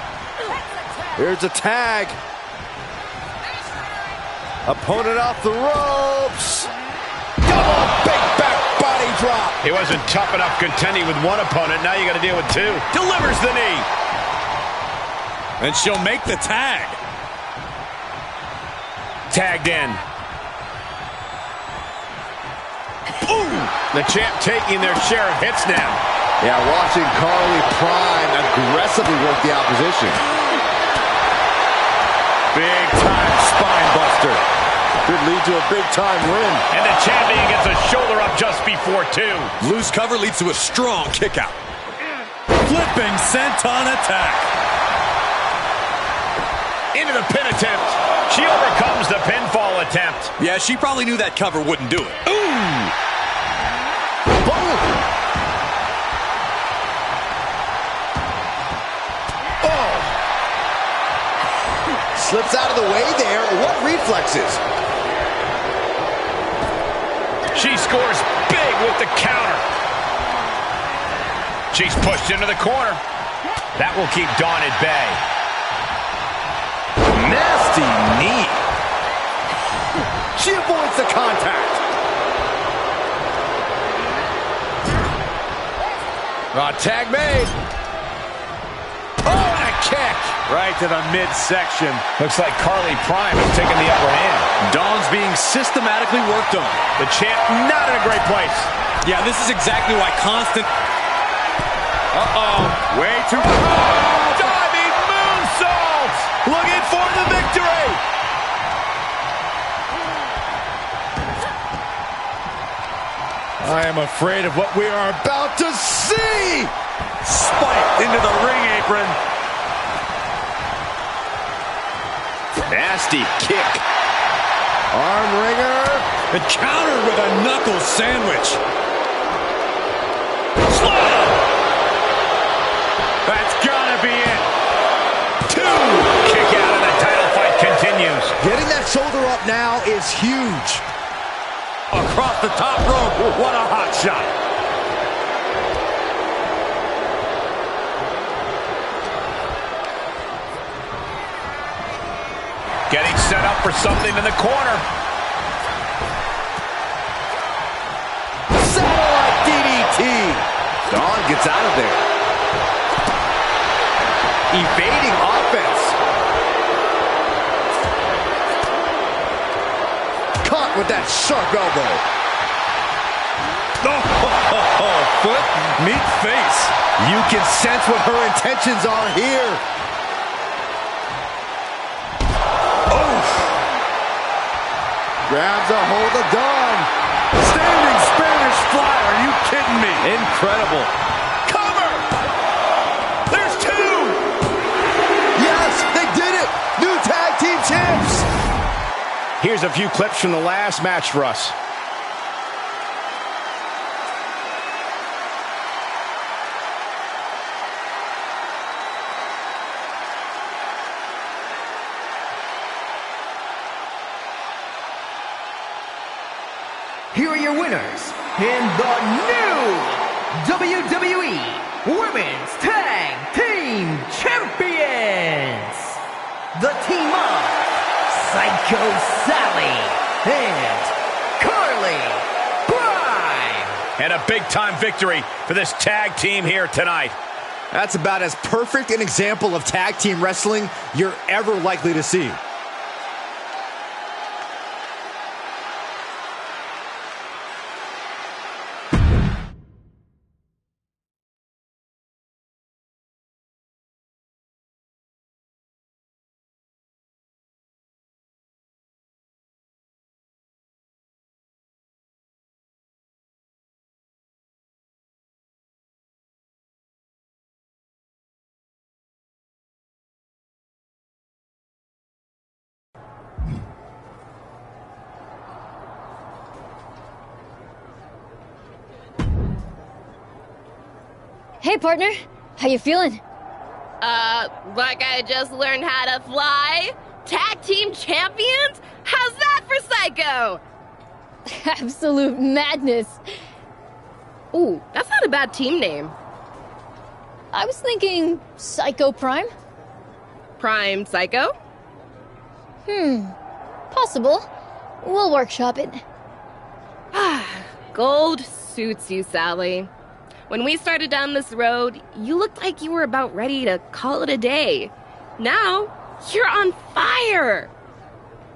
Here's a tag. Opponent off the ropes. Double big back body drop. He wasn't tough enough contending with one opponent. Now you got to deal with two. Delivers the knee. And she'll make the tag. Tagged in. Ooh! The champ taking their share of hits now. Yeah, watching Carly Prime aggressively work the opposition. Big time spine buster. Could lead to a big time win. And the champion gets a shoulder up just before two. Loose cover leads to a strong kick out. Flipping senton attack. Into the pin attempt. She overcomes the pinfall attempt. Yeah, she probably knew that cover wouldn't do it. Ooh! Boom! Slips out of the way there. What reflexes? She scores big with the counter. She's pushed into the corner. That will keep Dawn at bay. Nasty knee. She avoids the contact. Tag made. Oh, and a kick. Right to the midsection. Looks like Carly Prime is taking the upper hand. Dawn's being systematically worked on. The champ not in a great place. Yeah, this is exactly why constant... Way too... Diving moonsault! Looking for the victory! I am afraid of what we are about to see! Spiked into the ring apron. Nasty kick. Arm wringer. And countered with a knuckle sandwich. Slam! That's gotta be it. 2. Kick out and the title fight continues. Getting that shoulder up now is huge. Across the top rope. What a hot shot. Getting set up for something in the corner. Satellite DDT. Dawn gets out of there. Evading offense. Caught with that sharp elbow. Foot, meet face. You can sense what her intentions are here. Grabs a hold of Dawn. Standing Spanish fly. Are you kidding me? Incredible. Cover! There's 2! Yes, they did it! New tag team champs! Here's a few clips from the last match for us. Here are your winners in the new WWE Women's Tag Team Champions. The team of Psycho Sally and Carly Prime. And a big-time victory for this tag team here tonight. That's about as perfect an example of tag team wrestling you're ever likely to see. Hey, partner. How you feeling? Like I just learned how to fly? Tag team champions? How's that for Psycho? Absolute madness. Ooh, that's not a bad team name. I was thinking Psycho Prime. Prime Psycho? Possible. We'll workshop it. Gold suits you, Sally. When we started down this road, you looked like you were about ready to call it a day. Now, you're on fire!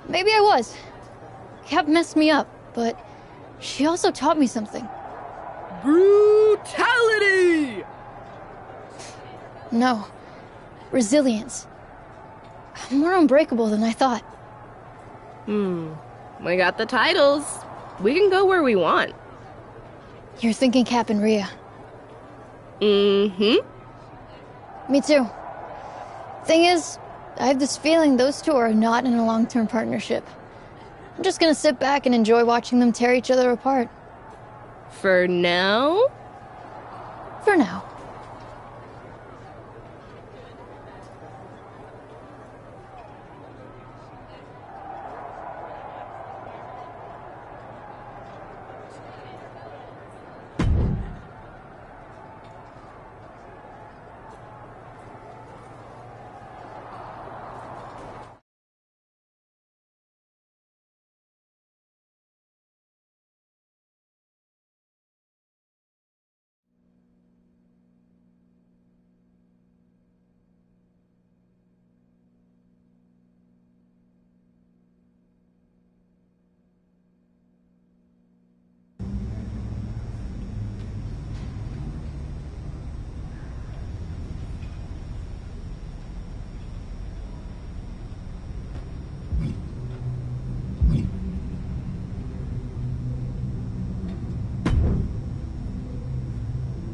Maybe I was. Cap messed me up, but she also taught me something. Brutality! No. Resilience. I'm more unbreakable than I thought. We got the titles. We can go where we want. You're thinking Cap and Rhea. Mm-hmm. Me too. Thing is, I have this feeling those two are not in a long-term partnership. I'm just gonna sit back and enjoy watching them tear each other apart. For now? For now.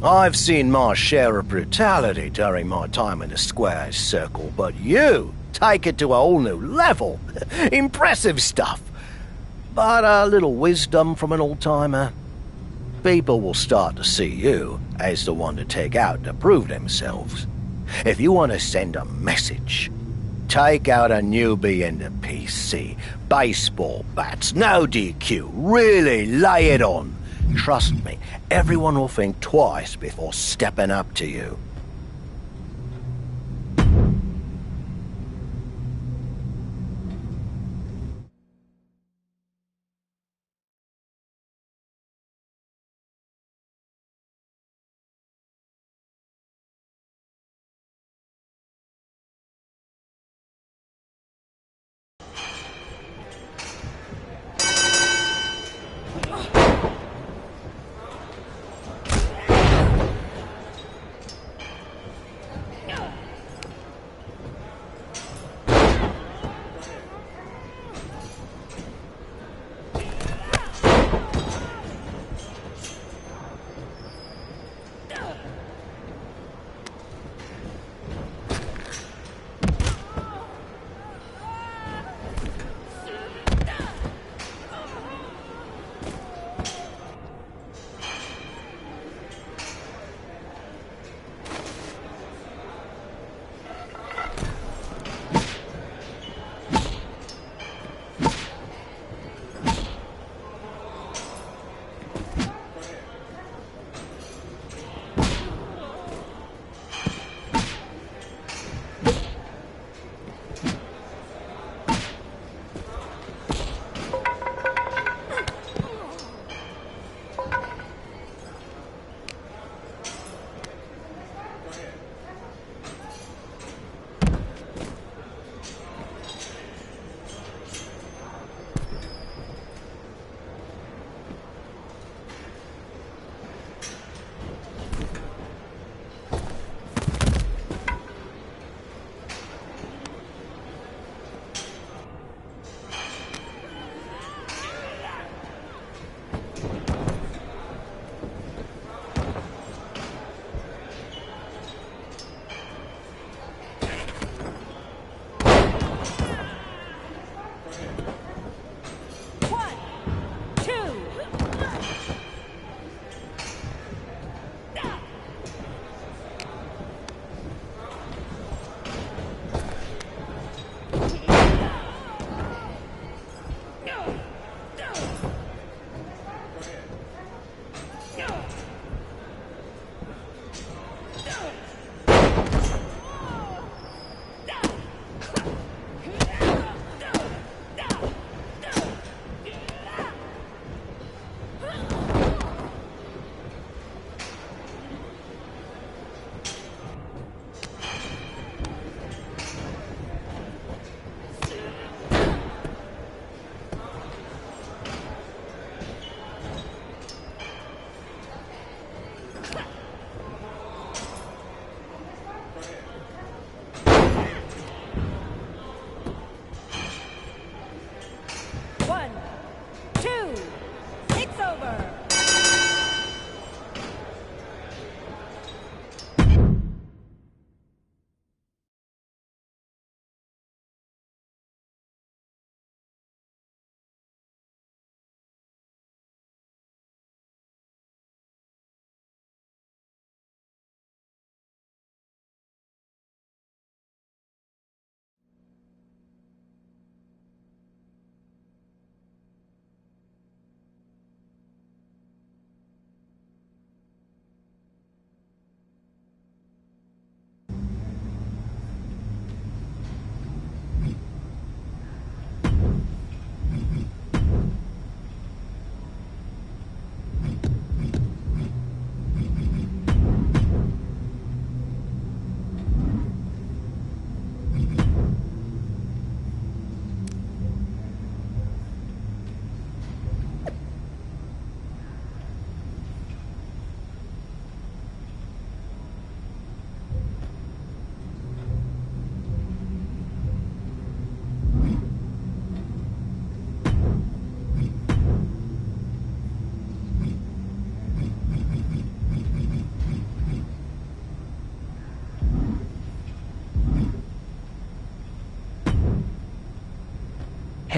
I've seen my share of brutality during my time in the squares circle, but you take it to a whole new level. Impressive stuff. But a little wisdom from an old-timer. People will start to see you as the one to take out to prove themselves. If you want to send a message, take out a newbie in the PC. Baseball bats, no DQ, really lay it on. Trust me, everyone will think twice before stepping up to you.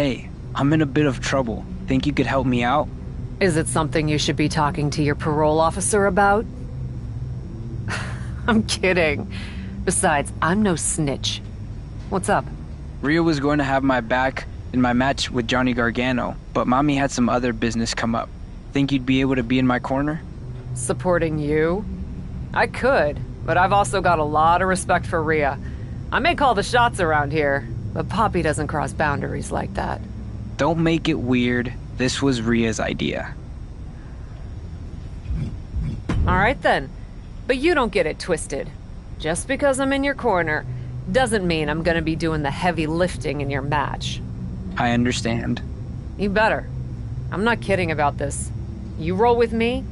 Hey, I'm in a bit of trouble. Think you could help me out? Is it something you should be talking to your parole officer about? I'm kidding. Besides, I'm no snitch. What's up? Rhea was going to have my back in my match with Johnny Gargano, but Mommy had some other business come up. Think you'd be able to be in my corner? Supporting you? I could, but I've also got a lot of respect for Rhea. I may call the shots around here, but Poppy doesn't cross boundaries like that. Don't make it weird. This was Rhea's idea. Alright then. But you don't get it twisted. Just because I'm in your corner doesn't mean I'm gonna be doing the heavy lifting in your match. I understand. You better. I'm not kidding about this. You roll with me,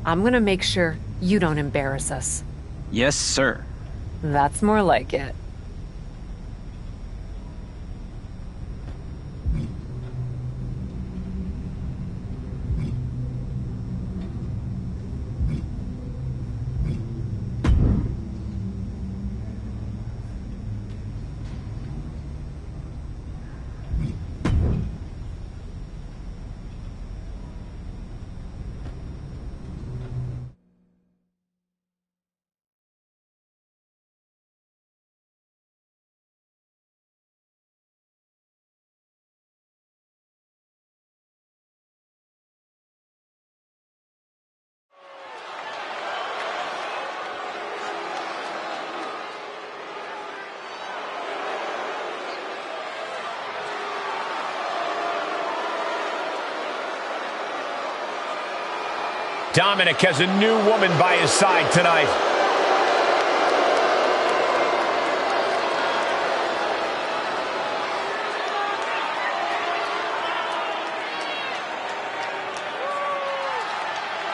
I'm gonna make sure you don't embarrass us. Yes, sir. That's more like it. Dominic has a new woman by his side tonight.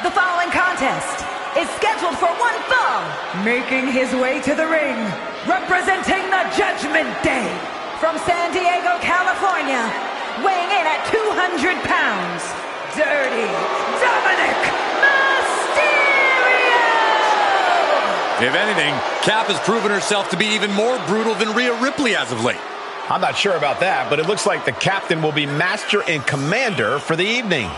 The following contest is scheduled for one fall, making his way to the ring, representing the Judgment Day, from San Diego, California, weighing in at 200 pounds, Dirty Dominic. If anything, Cap has proven herself to be even more brutal than Rhea Ripley as of late. I'm not sure about that, but it looks like the captain will be master and commander for the evening.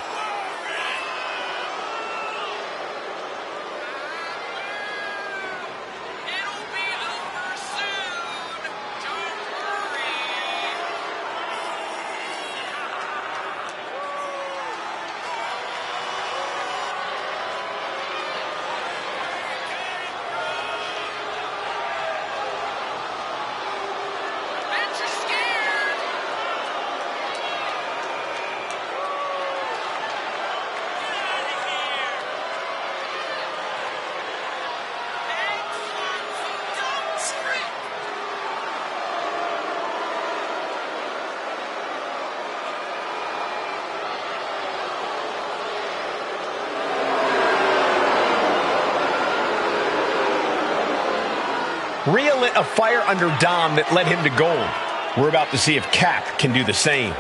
Rhea lit a fire under Dom that led him to gold. We're about to see if Cap can do the same.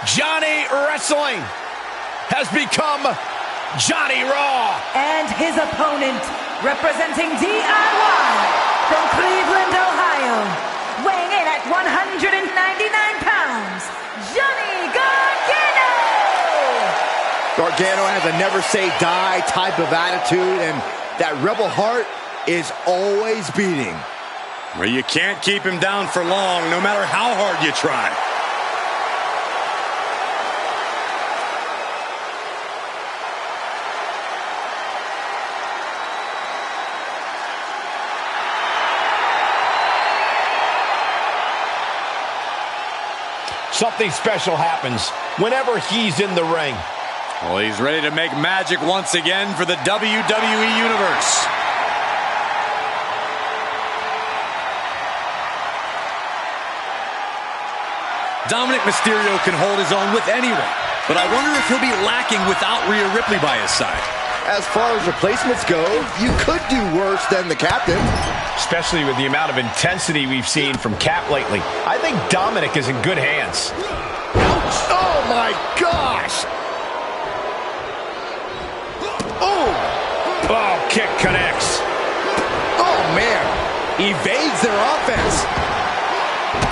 Johnny Wrestling has become Johnny Raw. And his opponent, representing DIY from Cleveland, Ohio, weighing in at 199 pounds, Johnny Gargano! Gargano has a never-say-die type of attitude, and that rebel heart is always beating. Well, you can't keep him down for long, no matter how hard you try. Something special happens whenever he's in the ring. Well, he's ready to make magic once again for the WWE Universe. Dominic Mysterio can hold his own with anyone, but I wonder if he'll be lacking without Rhea Ripley by his side. As far as replacements go, you could do worse than the captain. Especially with the amount of intensity we've seen from Cap lately. I think Dominic is in good hands. Oh my gosh! Oh, kick connects. Oh man, evades their offense.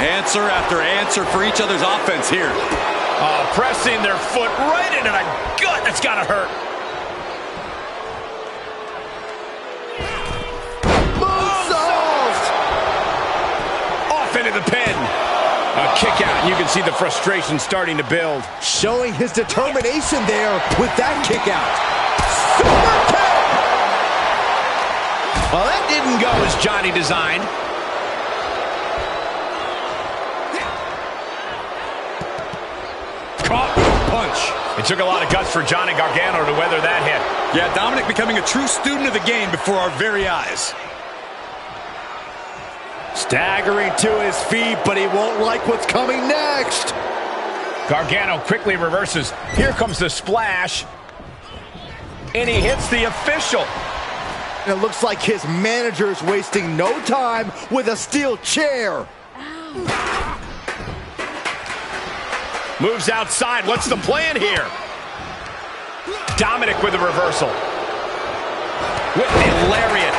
Answer after answer for each other's offense here. Oh, pressing their foot right into the gut. That's gotta hurt. Off into the pin. A kick out. You can see the frustration starting to build. Showing his determination there with that kick out. Super kick! Well, that didn't go as Johnny designed. Caught with a punch. It took a lot of guts for Johnny Gargano to weather that hit. Yeah, Dominic becoming a true student of the game before our very eyes. Staggering to his feet, but he won't like what's coming next. Gargano quickly reverses. Here comes the splash. And he hits the official. It looks like his manager's wasting no time with a steel chair. Moves outside. What's the plan here? Dominic with a reversal. With the lariat.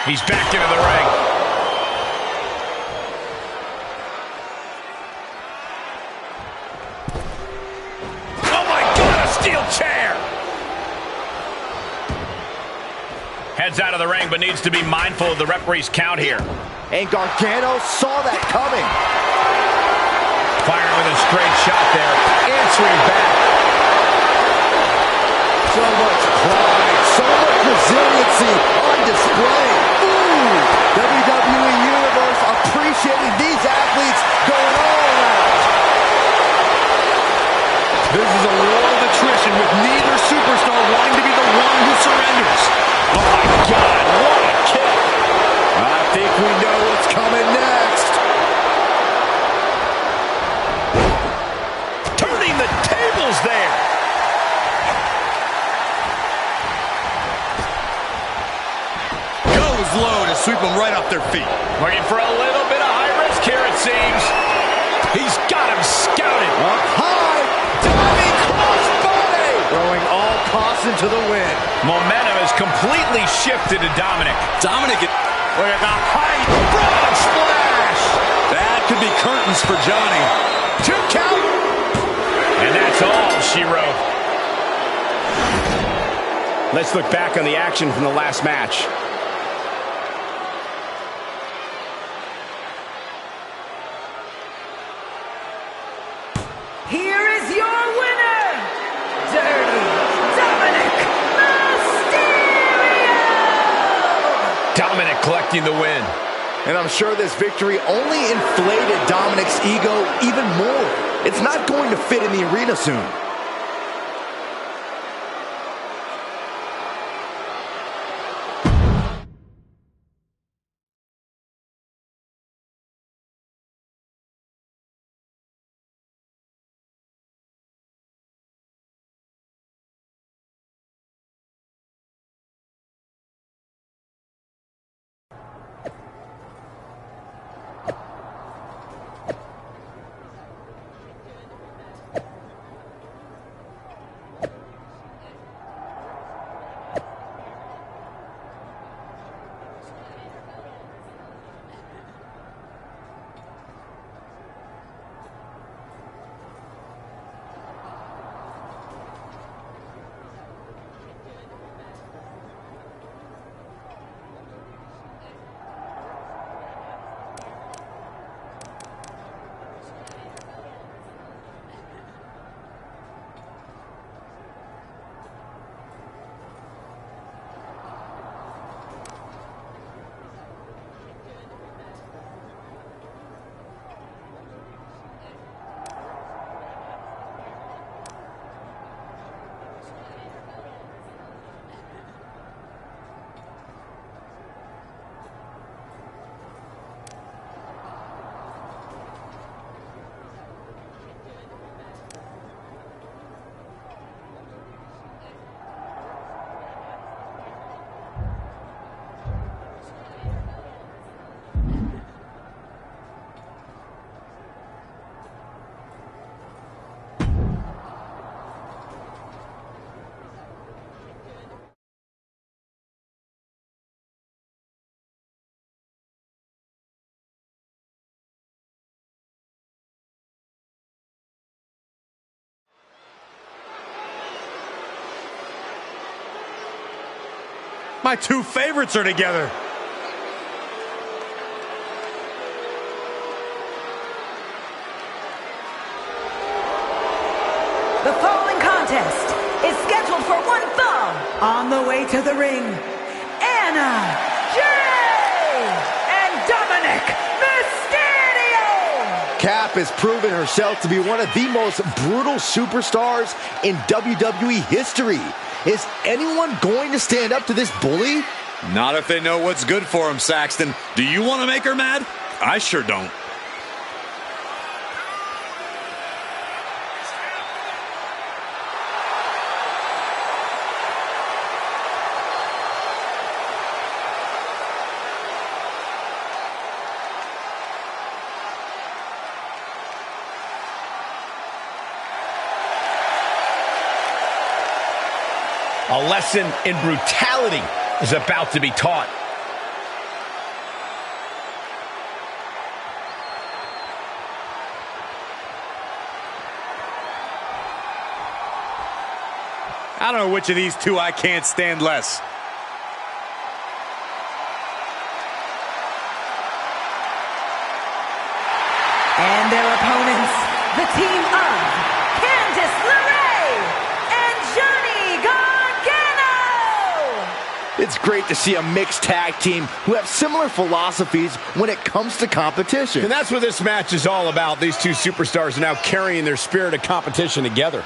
He's back into the ring. Oh my God, a steel chair! Heads out of the ring, but needs to be mindful of the referee's count here. And Gargano saw that coming. Firing with a straight shot there, answering back. So much pride, so much resiliency on display. Ooh, WWE Universe appreciating these athletes going all out. This is a war of attrition with neither superstar wanting to be the one who surrenders. Oh my God, what a kick! I think we know what's coming next. Turning the tables there. Goes low to sweep them right off their feet. Looking for a little bit of high risk here, it seems. He's got him scouted. Up high, diving crossbody. Throwing all costs into the wind. Momentum has completely shifted to Dominic. Dominic, Look at the height. Frog splash. that could be curtains for Johnny. 2 count. And that's all she wrote. Let's look back on the action from the last match. Here is your winner, Dirty Dominic Mysterio! Dominic collecting the win. And I'm sure this victory only inflated Dominic's ego even more. It's not going to fit in the arena soon. My two favorites are together. The following contest is scheduled for one fall. On the way to the ring, Anna Jay and Dominic Mysterio. Cap has proven herself to be one of the most brutal superstars in WWE history. Is anyone going to stand up to this bully? Not if they know what's good for them, Saxton. Do you want to make her mad? I sure don't. A lesson in brutality is about to be taught. I don't know which of these two I can't stand less. And their opponents, the team of Candice LeRae and Johnny Gargano. It's great to see a mixed tag team who have similar philosophies when it comes to competition. And that's what this match is all about. These two superstars are now carrying their spirit of competition together.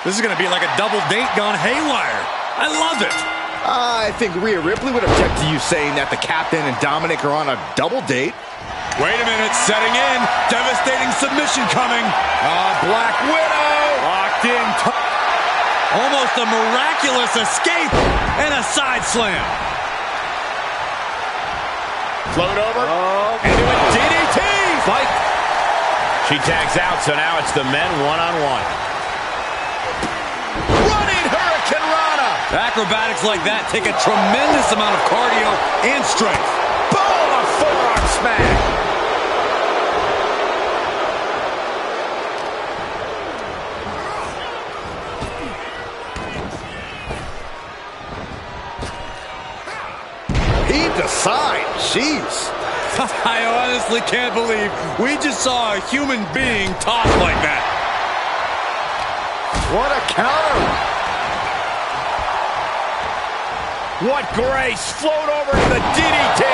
This is going to be like a double date gone haywire. I love it. I think Rhea Ripley would object to you saying that the Captain and Dominic are on a double date. Wait a minute, setting in. Devastating submission coming. Black Widow. Locked in. Almost a miraculous escape and a side slam. Float over. Into a DDT. Fight. She tags out, so now it's the men one-on-one. Acrobatics like that take a tremendous amount of cardio and strength. Boom! A forearm smash. Heave the side. Jeez. I honestly can't believe we just saw a human being tossed like that. What a counter. What grace! Float over to the DDT!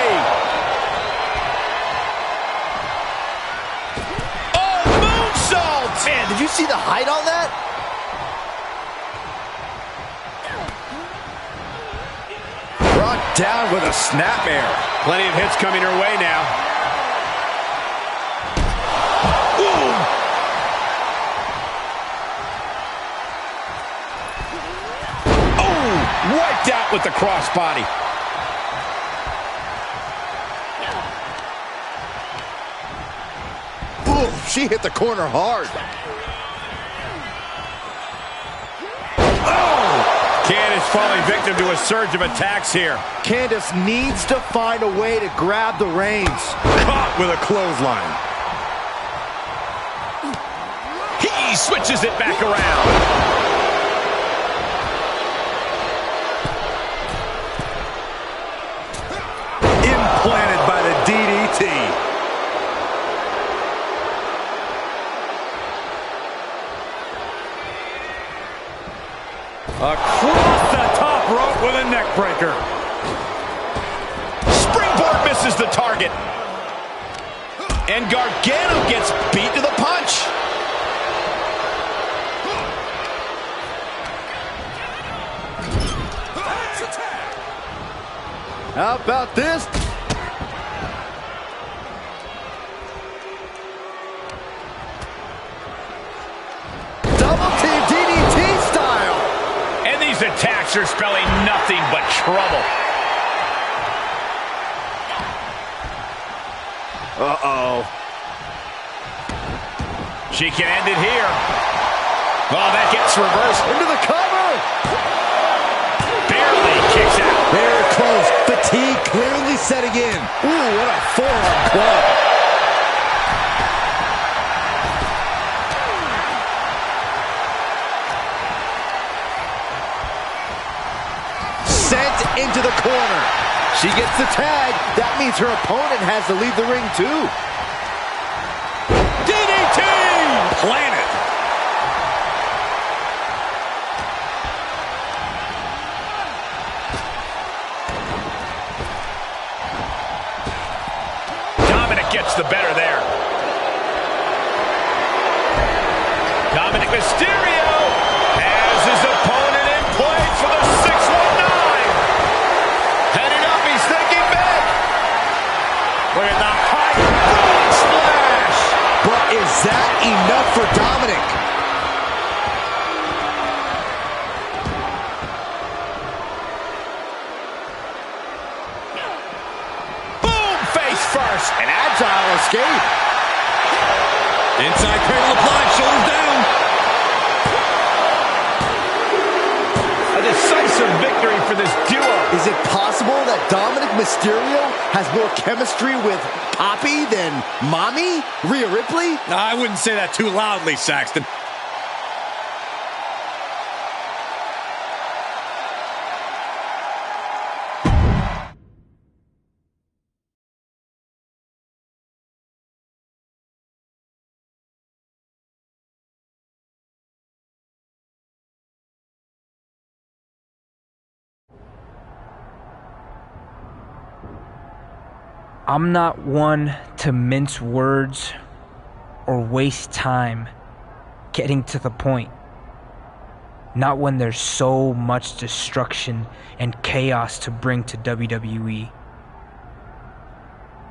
Oh, moonsault! Man, did you see the height on that? Brought down with a snapmare. Plenty of hits coming her way now. Wiped out with the crossbody. Ooh, she hit the corner hard. Oh! Candice falling victim to a surge of attacks here. Candice needs to find a way to grab the reins. Caught with a clothesline. He switches it back around. Planted by the DDT. Across the top rope with a neck breaker. Springboard misses the target. And Gargano gets beat to the punch. How about this? are spelling nothing but trouble. Uh-oh. She can end it here. Oh, that gets reversed. Into the cover. Barely kicks out. Very close. Fatigue clearly setting in. Ooh, what a forearm club. Sent into the corner. She gets the tag. That means her opponent has to leave the ring too. DDT! Planet. Dominic gets the better there. Dominic Mysterio has his opponent in place for the 619. Heading up, he's thinking big. Look at the high frog splash. But is that enough for Dominic? Boom, face first. An agile escape. Inside cradle applied, shoulders down. A decisive victory for this duo. Is it possible that Dominic Mysterio has more chemistry with Poppy than Mommy? Rhea Ripley? I wouldn't say that too loudly, Saxton. I'm not one to mince words or waste time getting to the point. Not when there's so much destruction and chaos to bring to WWE.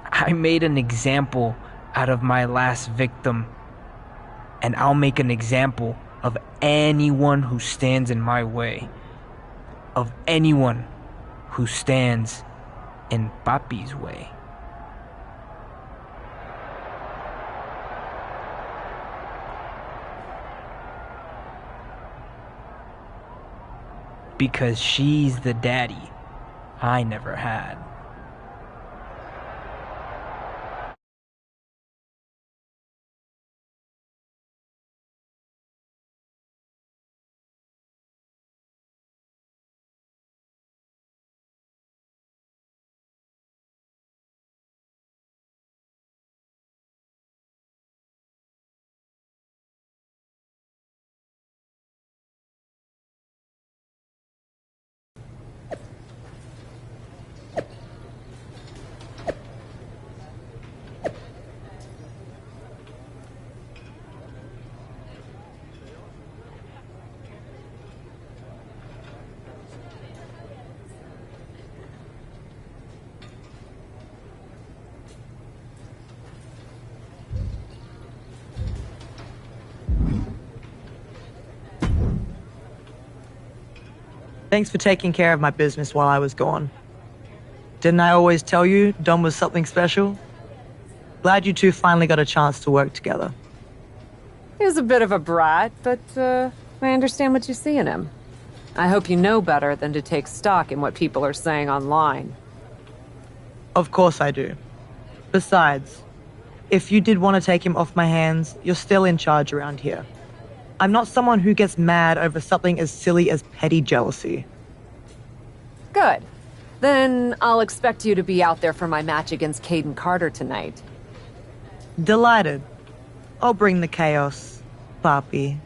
I made an example out of my last victim, and I'll make an example of anyone who stands in my way. Of anyone who stands in Papi's way. Because she's the daddy I never had. Thanks for taking care of my business while I was gone. Didn't I always tell you Dom was something special? Glad you two finally got a chance to work together. He was a bit of a brat, but I understand what you see in him. I hope you know better than to take stock in what people are saying online. Of course I do. Besides, if you did want to take him off my hands, you're still in charge around here. I'm not someone who gets mad over something as silly as petty jealousy. Good. Then I'll expect you to be out there for my match against Caden Carter tonight. Delighted. I'll bring the chaos, Papi.